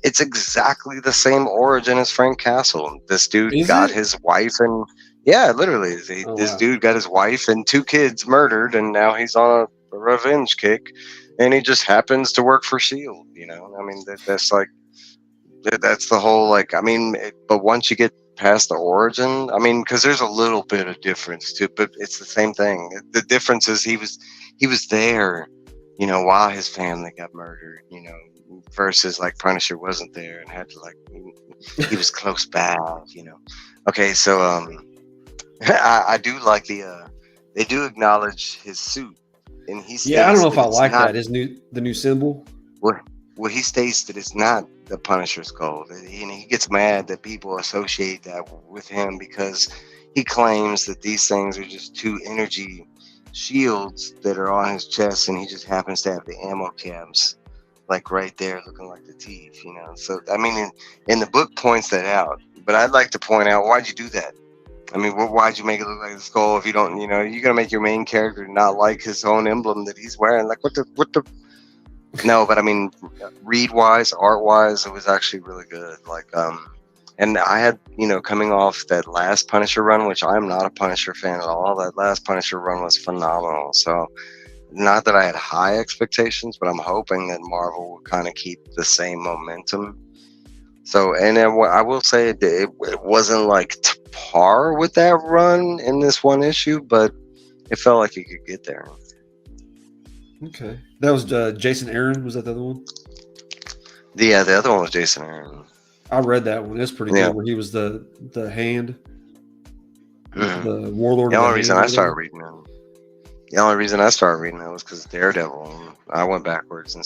It's exactly the same origin as Frank Castle. This dude Is got it? his wife and yeah, literally, Oh, this wow. dude got his wife and 2 kids murdered, and now he's on a revenge kick, and he just happens to work for Shield. You know, I mean that's like that's the whole like. I mean, but once you get past the origin, I mean, because there's a little bit of difference too, but it's the same thing. The difference is he was there, while his family got murdered, versus like Punisher wasn't there and had to like he was close by, Okay, so I do like they do acknowledge his suit, and he Yeah, I don't states know if that I it's like not. that. The new symbol. Well, he states that it's not the Punisher's goal. He gets mad that people associate that with him because he claims that these things are just two energy shields that are on his chest, and he just happens to have the ammo caps like right there, looking like the teeth. So I mean, in the book points that out, but I'd like to point out, why'd you do that? I mean, why'd you make it look like the skull if you don't, you're gonna make your main character not like his own emblem that he's wearing? Like, what the no, but I mean, read wise, art wise, it was actually really good. Like, and I had, coming off that last Punisher run, which I'm not a Punisher fan at all. That last Punisher run was phenomenal. So, not that I had high expectations, but I'm hoping that Marvel will kind of keep the same momentum. So, and then I will say it wasn't like to par with that run in this one issue, but it felt like it could get there. Okay, that was Jason Aaron. Was that the other one? The other one was Jason Aaron. I read that one. It's pretty good. Where he was the hand, the warlord. The only reason I started reading it. The only reason I started reading it was because Daredevil. I went backwards and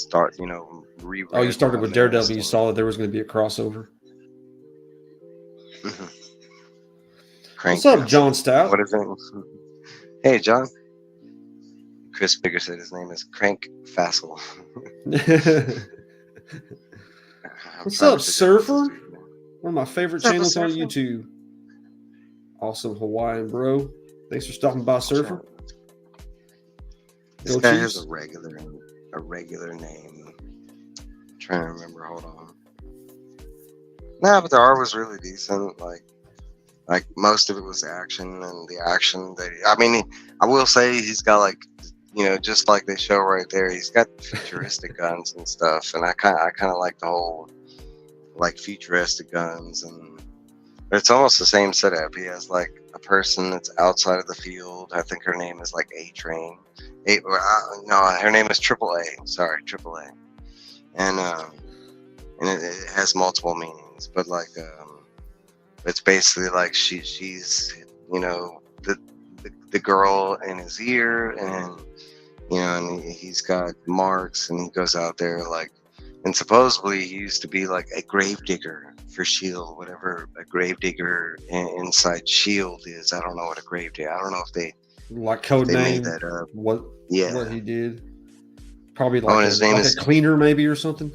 reread. Oh, you started with Daredevil. And you saw that there was going to be a crossover. What's up, John Stout? What is it? Hey, John. Chris Bigger said his name is Crank Fassel. What's up, Surfer? One of my favorite channels on YouTube. Awesome Hawaiian bro. Thanks for stopping by, Surfer. This guy has a regular name. I'm trying to remember. Hold on. Nah, but the art was really decent. Like most of it was action, and the action I will say he's got like, just like they show right there, he's got futuristic guns and stuff, and I kind of like the whole like futuristic guns, and it's almost the same setup. He has like a person that's outside of the field. I think her name is like A-Train. No, her name is AAA. Sorry, AAA, and it has multiple meanings, but like it's basically like she's the girl in his ear, and and he's got marks, and he goes out there like, and supposedly he used to be like a gravedigger for S.H.I.E.L.D., whatever a gravedigger inside S.H.I.E.L.D. is. I don't know what a gravedigger. I don't know if they like code name made that up. What he did. Probably and his name is a cleaner maybe or something.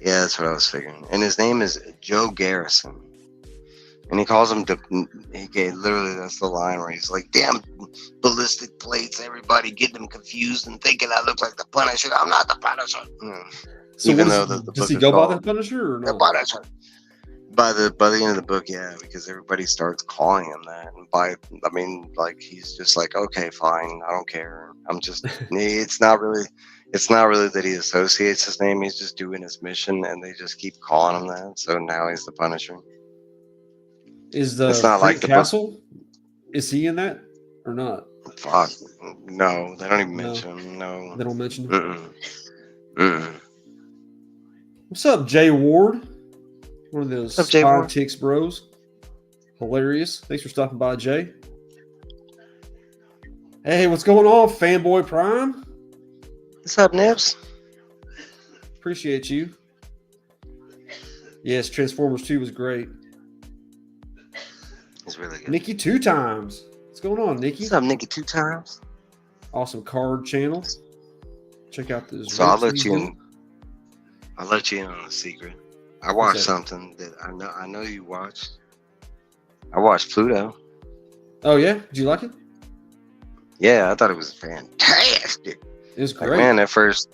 Yeah, that's what I was figuring. And his name is Joe Garrison. And he calls him literally, that's the line where he's like, damn ballistic plates, everybody getting them confused and thinking I look like the Punisher. I'm not the Punisher. So even though the does book he is go by called the Punisher or no? The Punisher. By the end of the book, yeah, because everybody starts calling him that. And he's just like, okay, fine, I don't care. I'm just it's not really that he associates his name, he's just doing his mission, and they just keep calling him that. So now he's the Punisher. Is the Frank Castle? Is he in that or not? Fuck no, they don't even mention him. No, they don't mention him. What's up, Jay Ward? One of those politics bros. Hilarious. Thanks for stopping by, Jay. Hey, what's going on, Fanboy Prime? What's up, Nibs? Appreciate you. Yes, Transformers 2 was great. It's really good. Nikki 2 times. What's going on, Nikki? What's up, Nikki 2 times? Awesome card channel. Check out this. So I'll let you in on a secret. I watched something that I know you watched. I watched Pluto. Oh yeah? Did you like it? Yeah, I thought it was fantastic. It was great. Like, man, that first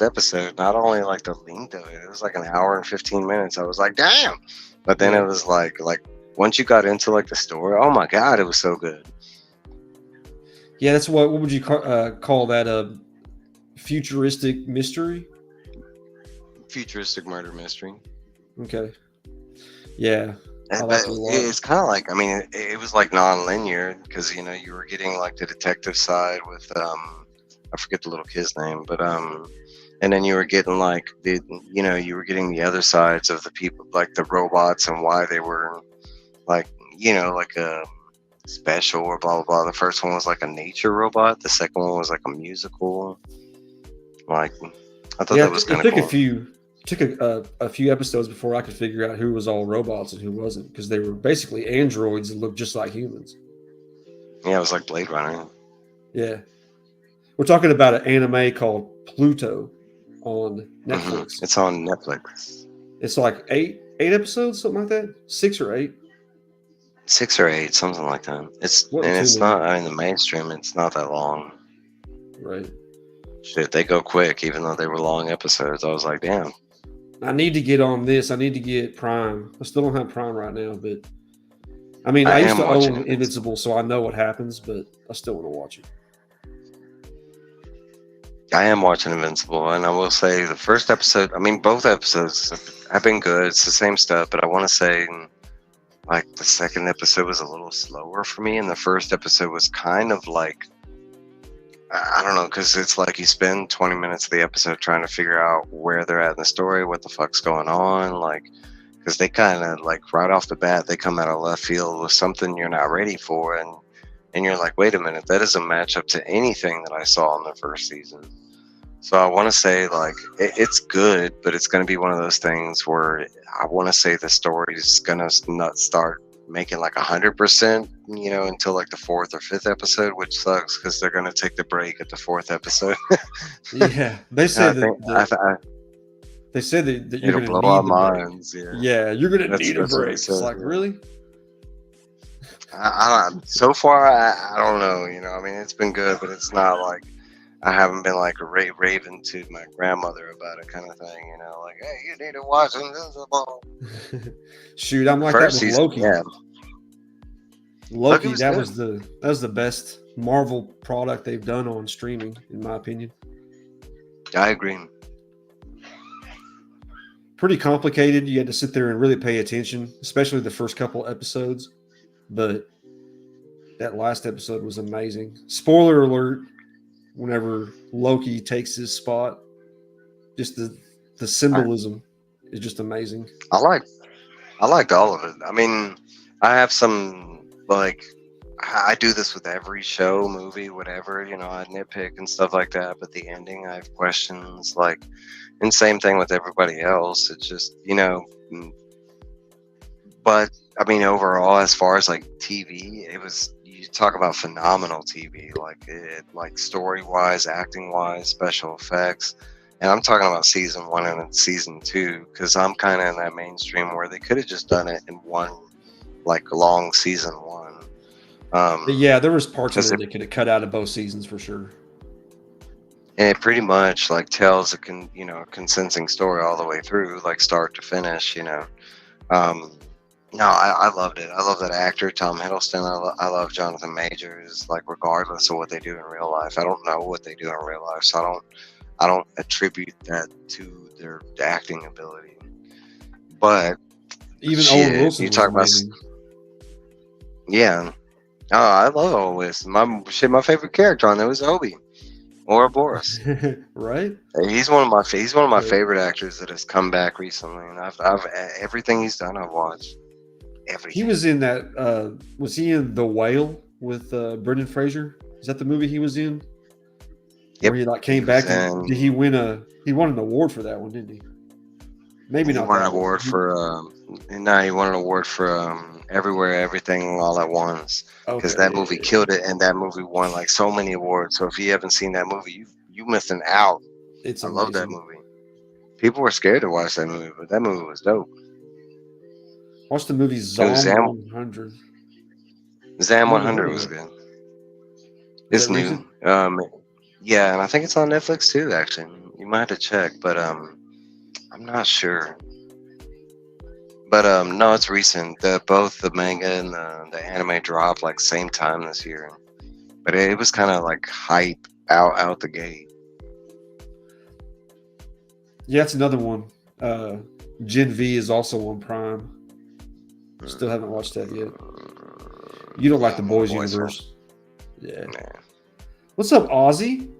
episode, not only like the length of it was like an hour and 15 minutes. I was like, damn. But then it was like once you got into like the story, oh my god, it was so good. Yeah, that's what would you call that? A futuristic mystery? futuristic murder mystery. Okay. Yeah, I But like it a lot. it's kind of like, I mean, it was like non-linear because you were getting like the detective side with I forget the little kid's name, but and then you were getting like you were getting the other sides of the people, like the robots and why they were like like a special or blah blah blah. The first one was like a nature robot. The second one was like a musical. Like, I thought Yeah, that was it kind of took cool. a few episodes before I could figure out who was all robots and who wasn't, because they were basically androids that looked just like humans. Yeah, it was like Blade Runner. Yeah, we're talking about an anime called Pluto on Netflix. It's on Netflix. It's like eight episodes, something like that, 6 or 8. 6 or 8, something like that. Wasn't too It's many, not, I mean, the mainstream. It's not that long. right? Shit, they go quick, even though they were long episodes. I was like, damn. I need to get on this. I need to get Prime. I still don't have Prime right now, but I mean, I I used am to watching own Invincible, so I know what happens, but I still want to watch it. I am watching Invincible, and I will say the first episode. I mean, both episodes have been good. It's the same stuff, but I want to say, like, the second episode was a little slower for me, and the first episode was kind of like, I don't know, because it's like you spend 20 minutes of the episode trying to figure out where they're at in the story, what the fuck's going on, like, because they kind of like right off the bat they come out of left field with something you're not ready for, and you're like, wait a minute, that doesn't match up to anything that I saw in the first season. So I want to say, like, it's good, but it's going to be one of those things where I want to say the story is going to not start making like 100%, until like the fourth or fifth episode, which sucks because they're going to take the break at the fourth episode. Yeah, they And said I think they said that you're it'll going to blow our need the break. minds. Yeah, Yeah, you're going to that's need a what they break. It's said. like, Yeah. really? So far, I don't know. I mean, it's been good, but it's not like I haven't been like raving to my grandmother about it kind of thing. Like, hey, you need to watch Invincible. Shoot, I'm like that First with season, Loki. yeah. Loki, was that good. was the best Marvel product they've done on streaming, in my opinion. I agree. Pretty complicated. You had to sit there and really pay attention, especially the first couple episodes. But that last episode was amazing. Spoiler alert, whenever Loki takes his spot, just the symbolism is just amazing. I liked all of it. I mean, I have some like I do this with every show, movie, whatever. I nitpick and stuff like that. But the ending, I have questions. Like, and same thing with everybody else. It's just But I mean, overall, as far as like TV, it was. You talk about phenomenal TV, like story wise, acting wise, special effects. And I'm talking about season 1 and season 2 because I'm kind of in that mainstream where they could have just done it in one, like, long season 1. But yeah, there was parts of it that could have cut out of both seasons for sure. And it pretty much like tells a consenting story all the way through, like start to finish. No, I loved it. I love that actor, Tom Hiddleston. I love Jonathan Majors. Like, regardless of what they do in real life, I don't know what they do in real life, so I don't attribute that to their acting ability. But even Owen Wilson, you talk about, yeah. Oh, I love Owen Wilson. My favorite character on there was Obi or Boris. Right? He's one of my favorite actors that has come back recently, and I've everything he's done I've watched. Everything. He was in that. Was he in The Whale with Brendan Fraser? Is that the movie he was in? Yep. Where he came back and did he win he won an award for that one, didn't he? Maybe not. He won an award for he won an award for Everywhere, Everything, All at Once, because that movie killed it, and that movie won like so many awards. So if you haven't seen that movie, you missing out. I love that movie. People were scared to watch that movie, but that movie was dope. Watch the movie Zam 100. Zam 100 was good. It's new. Yeah, and I think it's on Netflix too. Actually, you might have to check, but I'm not sure. But no, it's recent. Both the manga and the anime dropped like same time this year, but it was kind of like hype out the gate. Yeah, it's another one. Gen V is also on Prime. Still haven't watched that yet. You don't like the Boys universe. Yeah. Man. What's up, Ozzy?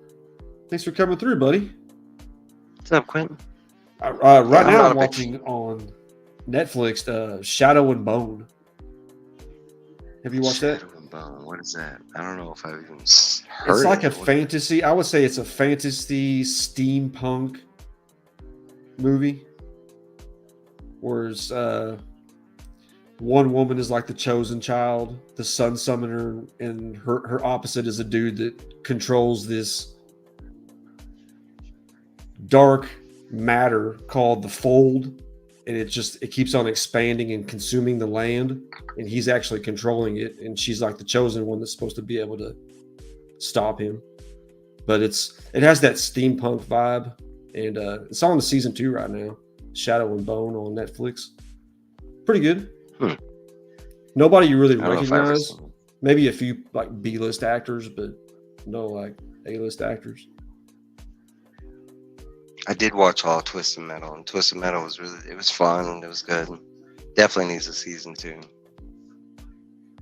Thanks for coming through, buddy. What's up, Quentin? Right I'm now, not I'm a big watching on Netflix Shadow and Bone. Have you watched that? Shadow and Bone. What is that? I don't know if I've even heard It's like of a it. fantasy. I would say it's a fantasy steampunk movie. Whereas one woman is like the chosen child, the sun summoner, and her opposite is a dude that controls this dark matter called the Fold, and it keeps on expanding and consuming the land, and he's actually controlling it, and she's like the chosen one that's supposed to be able to stop him. But it has that steampunk vibe, and it's on the season 2 right now. Shadow and Bone on Netflix. Pretty good. Nobody you really I don't know if I've ever recognize. seen it. Maybe a few like B-list actors, but no like A-list actors. I did watch all Twisted Metal, and Twisted Metal was it was fun and it was good. Definitely needs a season 2.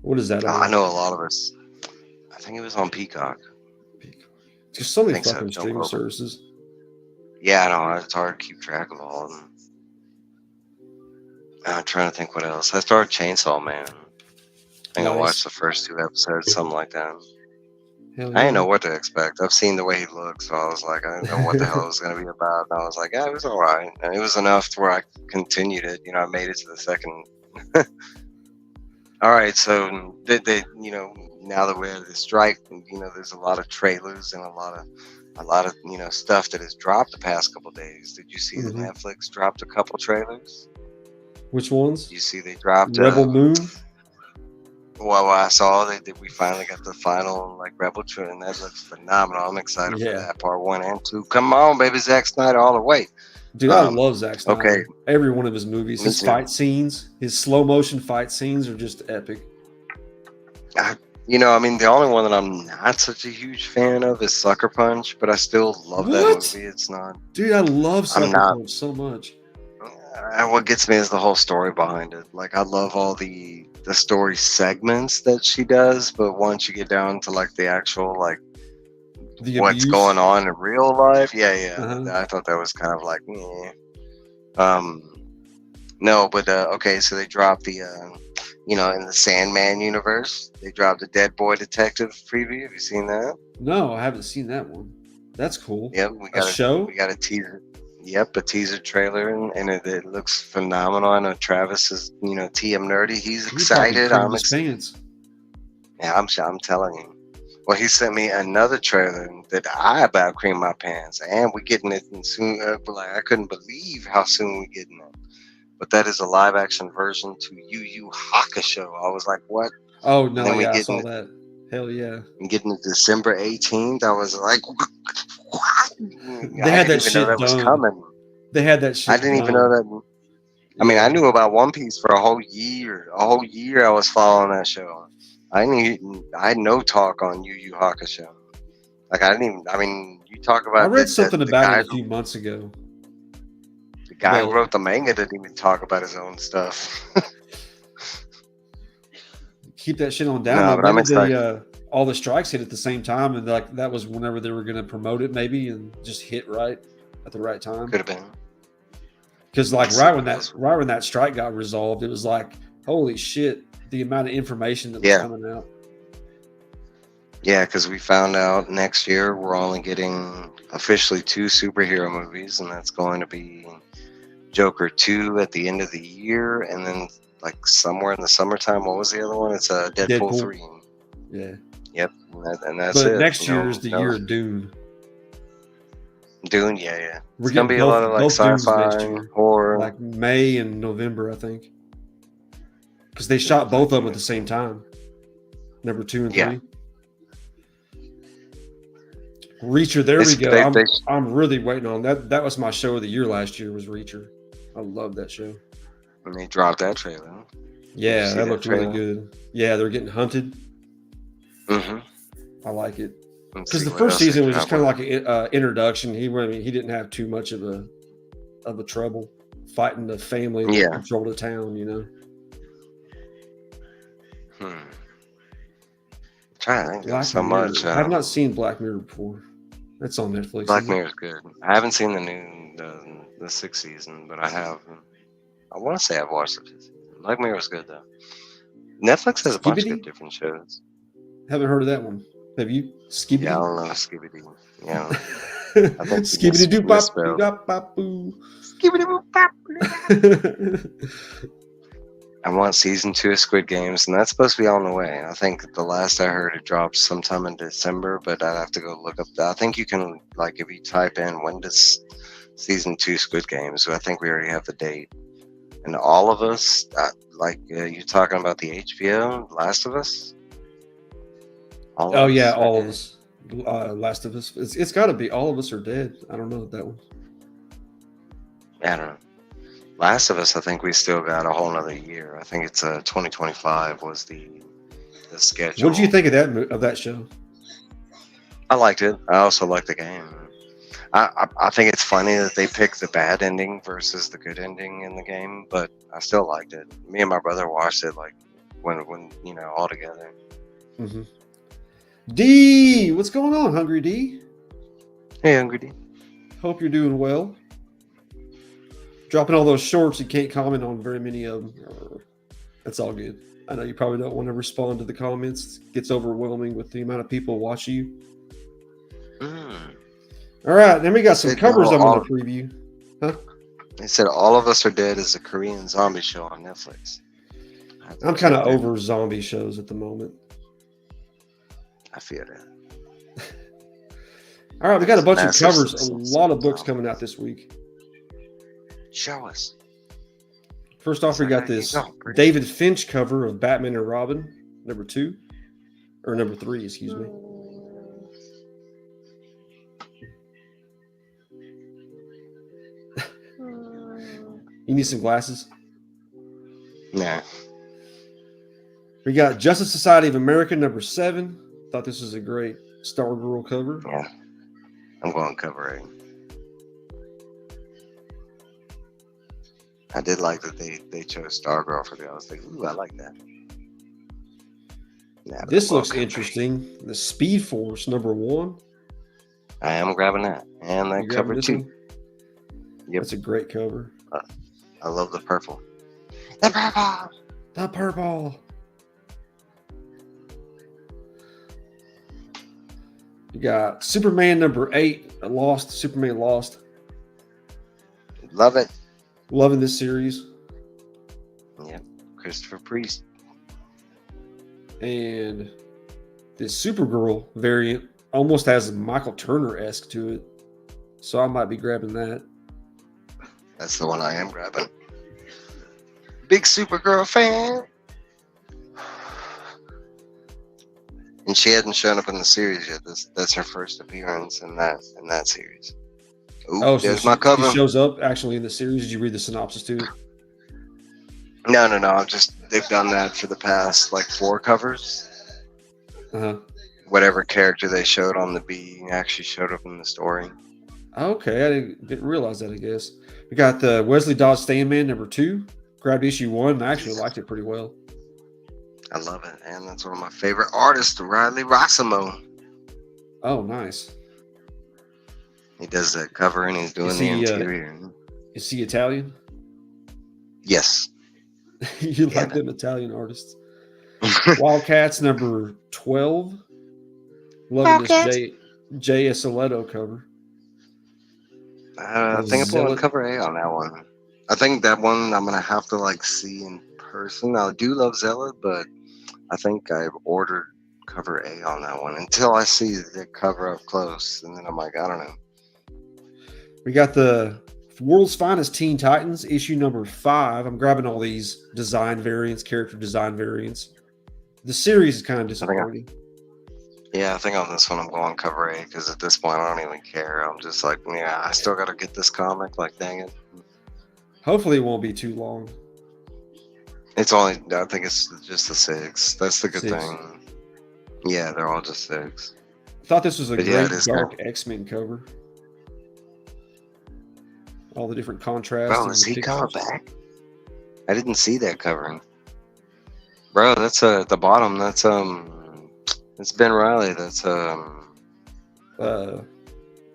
What is that? I know a lot of us. I think it was on Peacock. There's so many think so. fucking Don't streaming quote me. services. Yeah, I know. It's hard to keep track of all of them. I'm trying to think what else. I started Chainsaw Man. I think I Nice. watched the first 2 episodes, something like that. Hell I yeah. didn't know what to expect. I've seen the way he looks, so I was like, I didn't know what the hell it was going to be about. And I was like, yeah, it was all right. And it was enough to where I continued it. I made it to the second. All right, so they now that we're at the strike, there's a lot of trailers and a lot of stuff that has dropped the past couple days. Did you see that Mhm. Netflix dropped a couple trailers? Which ones? Did you see they dropped Rebel Moon. Well, I saw that we finally got the final Rebel trailer, and that looks phenomenal. I'm excited for Yeah. that part 1 and 2. Come on, baby, Zack Snyder all the way. Dude, I love Zack Snyder. Okay. Every one of his movies, Me his too. fight scenes, his slow motion fight scenes are just epic. The only one that I'm not such a huge fan of is Sucker Punch, but I still love that What? movie. It's not. Dude, I love Sucker not- Punch so much. What gets me is the whole story behind it. I love all the story segments that she does, but once you get down to the actual The what's abuse. going on in real life, yeah, Uh-huh. I thought that was kind of no, but okay, so they dropped the in the Sandman universe, they dropped the Dead Boy Detective preview. Have you seen that? No, I haven't seen that one. That's cool. Yep, we got show? We got a teaser. Yep, a teaser trailer, and it looks phenomenal. I know Travis is, TM nerdy. He's excited. I'm excited. Pants. Yeah, I'm telling you. Well, he sent me another trailer that I about cream my pants, and we're getting it soon. I couldn't believe how soon we're getting it. But that is a live action version to Yu Yu Hakusho. I was like, what? Oh no, then we yeah, I get saw in- that. Hell yeah. And getting it December 18th, I was like, what? They had that I didn't even shit know that was done. coming. They had that shit. I didn't even know that. I knew about One Piece for a whole year. A whole year I was following that show. I had no talk on Yu Yu Hakusho. I didn't even. You talk about. I read something the about guy, it a few months ago. The guy Well- who wrote the manga didn't even talk about his own stuff. Keep that shit on down. No, but I'm excited. All the strikes hit at the same time, and that was whenever they were going to promote it, maybe, and just hit right at the right time. Could have been. Because right when that strike got resolved, it was like, holy shit, the amount of information that was coming out. Yeah, because we found out next year we're only getting officially 2 superhero movies, and that's going to be Joker 2 at the end of the year, and then somewhere in the summertime. What was the other one? It's Deadpool 3. Yeah. Yep, and that's but it. Next year is the year of Dune. Dune, yeah. We're It's gonna be getting a lot of both Dunes next sci-fi, year. horror. May and November, I think. Because they shot both of them at the same time. Number 2 and 3. Yeah. Reacher, there we go. They- I'm really waiting on that. That was my show of the year last year, was Reacher. I love that show. And they dropped that trailer. Yeah, see that that looked really trailer? good. Yeah, they're getting hunted. Mm-hmm. I like it. Because the first season was just kind of like an introduction. He didn't have too much of a trouble. fighting the family that Yeah. control the town. You know, Trying to think. There's Black so Mirror. much. I have not seen Black Mirror before. That's on Netflix. Black Isn't it? Mirror is good. I haven't seen the sixth season, but I have. I want to say I've watched the fifth season. Black Mirror is good though. Netflix has a bunch of Skibidi? good different shows. Haven't heard of that one. Have you? Yeah, I Skibidi? don't know Skibidi. Yeah, I think you Skibidi doo bop doo misspelled. dop bop boo. I want season 2 of Squid Games, and that's supposed to be on the way. I think the last I heard it dropped sometime in December, but I'd have to go look up. I think you can, like, if you type in when does season 2 Squid Games, I think we already have the date. And all of us, you're talking about the HBO Last of Us. Oh yeah, all of us. Last of Us. It's got to be all of us are dead. I don't know that one. I don't know. Last of Us, I think we still got a whole nother year. I think it's 2025 was the schedule. What did you think of that show? I liked it. I also liked the game. I think it's funny that they picked the bad ending versus the good ending in the game, but I still liked it. Me and my brother watched it like when all together. Mm-hmm. D, what's going on, Hungry D? Hey, Hungry D. Hope you're doing well. Dropping all those shorts, you can't comment on very many of them. That's all good. I know you probably don't want to respond to the comments. It gets overwhelming with the amount of people watching you. All right, then we got some covers I'm going to preview. Huh? They said All of Us Are Dead is a Korean zombie show on Netflix. I'm kind of over zombie shows at the moment. I feel that. All right, we got a bunch of covers, a lot of books coming out this week. Show us. First off, we got this David Finch cover of Batman and Robin, number 2, or number 3, excuse me. You need some glasses? Nah. We got Justice Society of America, number 7. Thought this was a great Stargirl cover. Yeah. I'm going cover A. I did like that they chose Stargirl for the. I was like, ooh, I like that. Nah, this looks interesting. The Speed Force, number 1. I am grabbing that. And that cover too. Yep. That's a great cover. I love the purple. The purple! The purple! You got Superman number 8, Superman Lost. Love it. Loving this series. Yep. Christopher Priest. And this Supergirl variant almost has a Michael Turner-esque to it. So I might be grabbing that. That's the one I am grabbing. Big Supergirl fan. And she hadn't shown up in the series yet. That's her first appearance in that series. Ooh, there's my cover. She shows up actually in the series. Did you read the synopsis to it? No. They've done that for the past like 4 covers. Uh-huh. Whatever character they showed on the B actually showed up in the story. Okay, I didn't realize that, I guess. We got the Wesley Dodge Standman number 2. Grabbed issue 1. I actually liked it pretty well. I love it. And that's one of my favorite artists, Riley Rossimo. Oh, nice. He does that cover and he's doing the interior. Is he Italian? Yes. You like them Italian artists. Wildcats number 12. Loving this Jay Soletto cover. I think I'm going to cover A on that one. I think that one I'm going to have to see in person. I do love Zealot, but I think I've ordered cover A on that one until I see the cover up close. And then I'm like, I don't know. We got the World's Finest Teen Titans, issue number 5. I'm grabbing all these character design variants. The series is kind of disappointing. I think on this one I'm going cover A because at this point I don't even care. I'm just like, I still got to get this comic. Like, dang it. Hopefully it won't be too long. I think it's just the 6. That's the good thing. Yeah, they're all just 6. I thought this was a great dark X-Men cover. all the different contrasts Bro, and is the he coming pictures. back? I didn't see that covering. Bro, that's at the bottom. It's Ben Riley. That's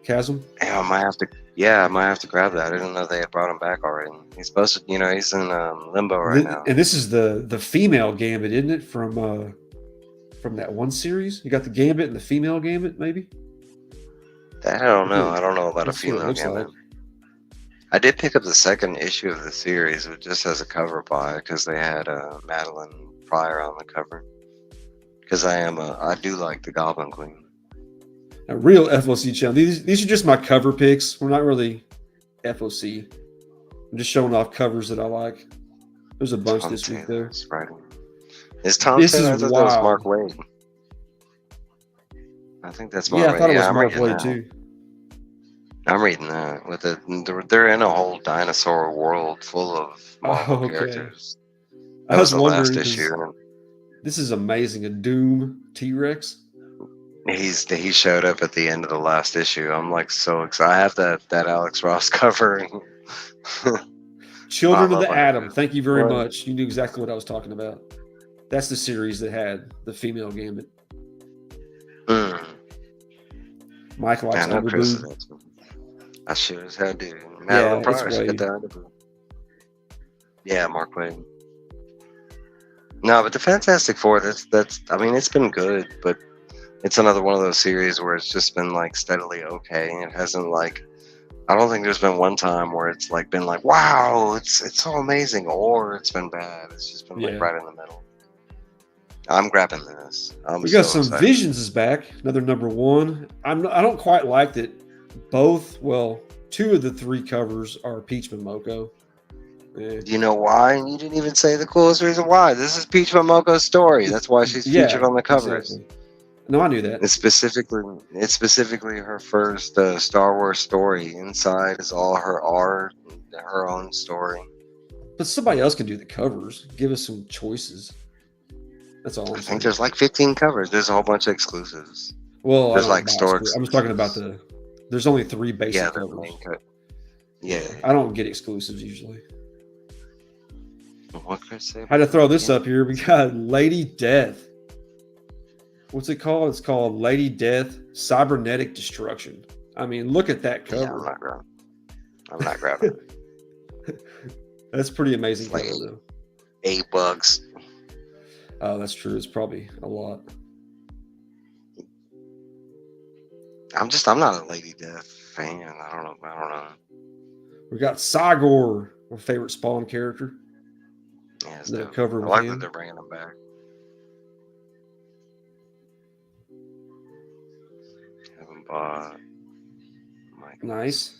Chasm. yeah, I might have to grab that. I didn't know they had brought him back already. He's supposed to, he's in limbo right now. And this is the female Gambit, isn't it? From that one series, you got the Gambit and the female Gambit, maybe. That I don't know. I don't know about a That's what it female looks Gambit. like. I did pick up the second issue of the series. It just has a cover by because they had Madeline Pryor on the cover. Because I do like the Goblin Queen. A real FOC channel. These are just my cover picks. We're not really FOC. I'm just showing off covers that I like. There's a bunch Tom this week though. Taylor's writing. Is Tom This Taylor? I is thought that was wild. Mark Wade. I think that's Mark Yeah, I Wade. thought it was I'm Mark reading Wade that. too. I'm reading that. They're in a whole dinosaur world full of Marvel Oh, okay. characters. I That was was the last wondering, 'cause issue. this is amazing. A Doom T-Rex. He showed up at the end of the last issue. I'm like so excited. I have that Alex Ross cover. Children I of the love Atom. it. Thank you very What? much. You knew exactly what I was talking about. That's the series that had the female Gambit. Mm. Mike likes I know Chris is Underboob. into it. I sure as hell do. Yeah, Madeline it's Pryor should Wade. get that Underboob. Yeah, Mark Wade. No, but the Fantastic Four. That's. I mean, it's been good, but it's another one of those series where it's just been like steadily okay. It hasn't like. I don't think there's been one time where it's like been like, wow, it's so amazing, or it's been bad. It's just been like Yeah. right in the middle. I'm grabbing this. I'm We got so some excited. Visions is back. Another #1. I don't quite like that. Two of the three covers are Peach Momoko. Eh. You know why? You didn't even say the coolest reason why. This is Peach Momoko's story. That's why she's featured on the covers. Exactly. No, I knew that. It's specifically her first Star Wars story. Inside is all her art, her own story. But somebody else can do the covers. Give us some choices. That's all I'm I saying. think there's like 15 covers. There's a whole bunch of exclusives. Well, there's I don't like buy store exclu- I'm just talking about there's only 3 basic Yeah, the covers. main cut. Yeah. I don't get exclusives usually. What could I say? I had to throw this up here. We got Lady Death. What's it called? It's called Lady Death Cybernetic Destruction. I mean, look at that Yeah, cover. I'm not grabbing it. That's pretty amazing It's like cover, though. $8. Oh, that's true. It's probably a lot. I'm not a Lady Death fan. I don't know. We got Cygor, my favorite Spawn character. Yeah, it's The dope. cover I with like him. that they're bringing them back. Haven't bought. Mike. Nice.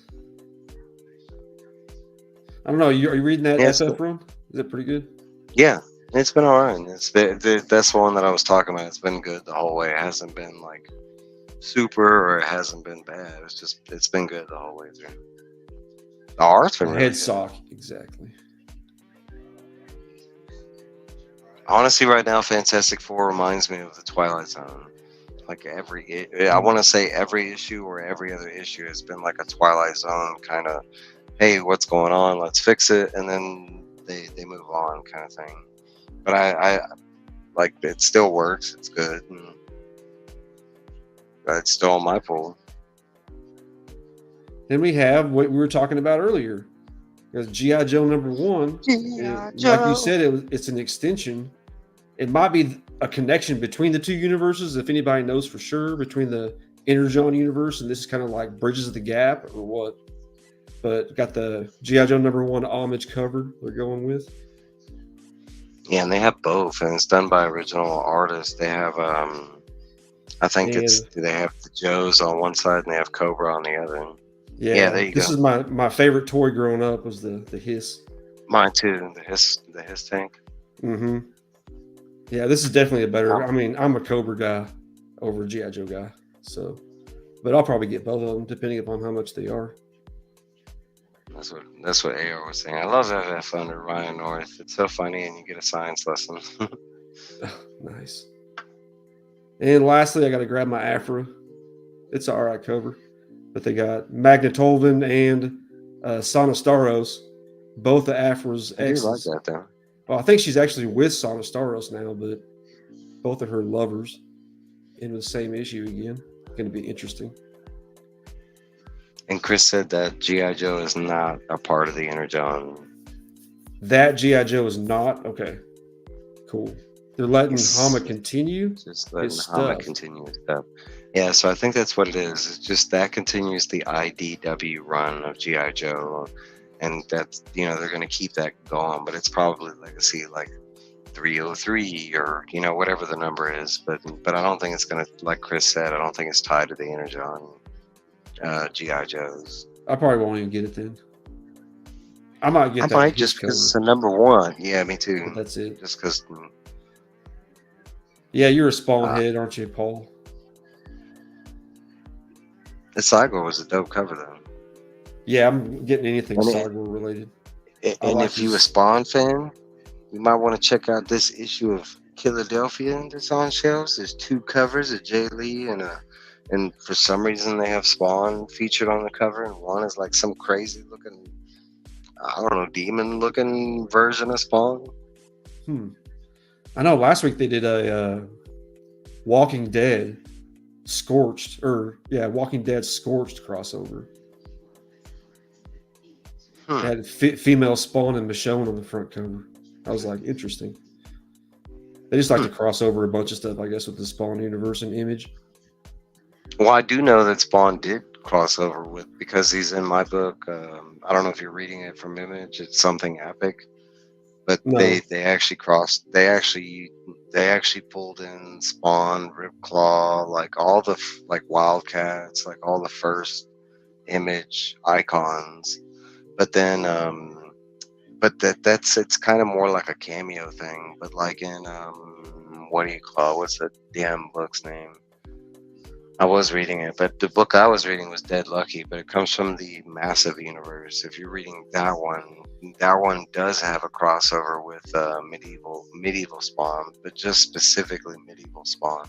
I don't know. Are you reading that Yeah, it's SF run? Is it pretty good? Yeah, it's been alright. That's the one that I was talking about. It's been good the whole way. It hasn't been like super or it hasn't been bad. It's been good the whole way through. The art's been really Head good. sock, exactly. Honestly, right now, Fantastic Four reminds me of the Twilight Zone. Like I want to say every issue or every other issue has been like a Twilight Zone kind of, hey, what's going on? Let's fix it, and then they move on kind of thing. But I like it still works. It's good. But it's still on my pool. Then we have what we were talking about earlier. Because G.I. Joe #1, like you said, it's an extension. It might be a connection between the two universes, if anybody knows for sure, between the Energon universe and this is kind of like bridges the gap or what. But got the G.I. Joe #1 homage cover they're going with. Yeah, and they have both, and it's done by original artists. They have, I think they have the Joes on one side and they have Cobra on the other. Yeah, there you this go. is my favorite toy growing up was the Hiss. Mine too, the Hiss tank. Mm-hmm. Yeah, this is definitely a better. I mean, I'm a Cobra guy over a G.I. Joe guy, so, but I'll probably get both of them depending upon how much they are. That's what AR was saying. I love FF under Ryan North. It's so funny, and you get a science lesson. Nice. And lastly, I got to grab my Afro. It's an alright cover, but they got Magnetolvin and Sonostaros, both of Afra's I do like exes. that though. Well, I think she's actually with Sonostaros now, but both of her lovers in the same issue again. Going to be interesting. And Chris said that G.I. Joe is not a part of the Energon. That G.I. Joe is not? Okay. Cool. They're letting It's Hama continue just letting his Hama stuff. continue his stuff. Yeah, so I think that's what it is. It's just that continues the IDW run of G.I. Joe. And that's, they're going to keep that going, but it's probably legacy like 303 or, whatever the number is. But I don't think it's going to, like Chris said, I don't think it's tied to the Energon G.I. Joes. I probably won't even get it then. I might get I that. might just because it's a number one. Yeah, me too. But that's it. Just because. Yeah, you're a Spawn head, aren't you, Paul? The Cygor was a dope cover though. Yeah, I'm getting anything And Cygor related. And like if you a his- Spawn fan, you might want to check out this issue of Philadelphia that's on shelves. There's 2 covers, a Jay Lee and for some reason they have Spawn featured on the cover, and one is like some crazy looking, I don't know, demon looking version of Spawn. I know last week they did a Walking Dead Scorched, Walking Dead Scorched crossover. It had female Spawn and Michonne on the front cover. I was like, interesting. They just like to cross over a bunch of stuff, I guess, with the Spawn universe and Image. Well, I do know that Spawn did cross over with, because he's in my book. I don't know if you're reading it from Image. It's something epic, but No. they actually crossed. They actually pulled in Spawn, Ripclaw, like all the like Wildcats, like all the first Image icons. But then, that's it's kind of more like a cameo thing. But like in what do you call? What's the damn book's name? I was reading it, but the book I was reading was Dead Lucky, but it comes from the Massive Universe. If you're reading that one does have a crossover with medieval Spawn, but just specifically medieval Spawn.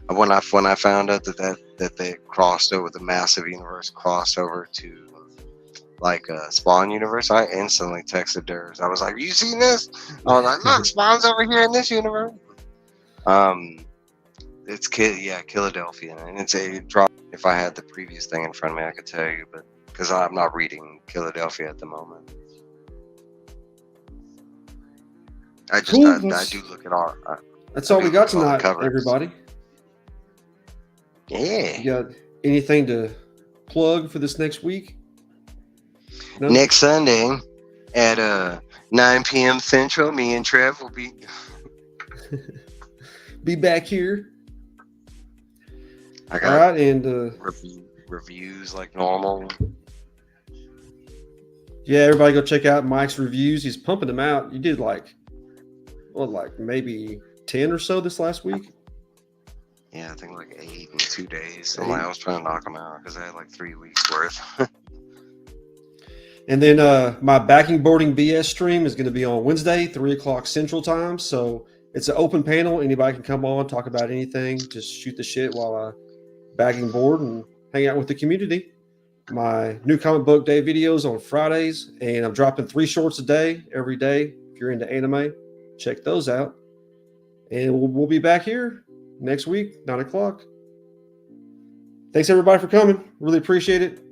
And when I found out that they crossed over, the Massive Universe crossed over to like Spawn universe, I instantly texted Durs. I was like, "You seen this?" I was like, "Look, Spawn's over here in this universe." It's Philadelphia, and it dropped. If I had the previous thing in front of me, I could tell you, but because I'm not reading Philadelphia at the moment, I just Cool, I do look at all. That's all we got all the tonight, covers. everybody. Yeah. You got anything to plug for this next week? No? Next Sunday at 9 p.m. Central, me and Trev will be back here. I All got right, and reviews like normal. yeah, everybody go check out Mike's reviews. He's pumping them out. You did like maybe 10 or so this last week. Yeah, I think like 8 in 2 days. So I was trying to knock them out because I had like 3 weeks worth. And then my backing boarding BS stream is going to be on Wednesday, 3:00 Central Time. So it's an open panel. Anybody can come on, talk about anything. Just shoot the shit while I bagging board and hang out with the community. My new comic book day videos on Fridays, and I'm dropping 3 shorts a day every day. If you're into anime, check those out. And we'll be back here next week, 9:00. Thanks everybody for coming. Really appreciate it.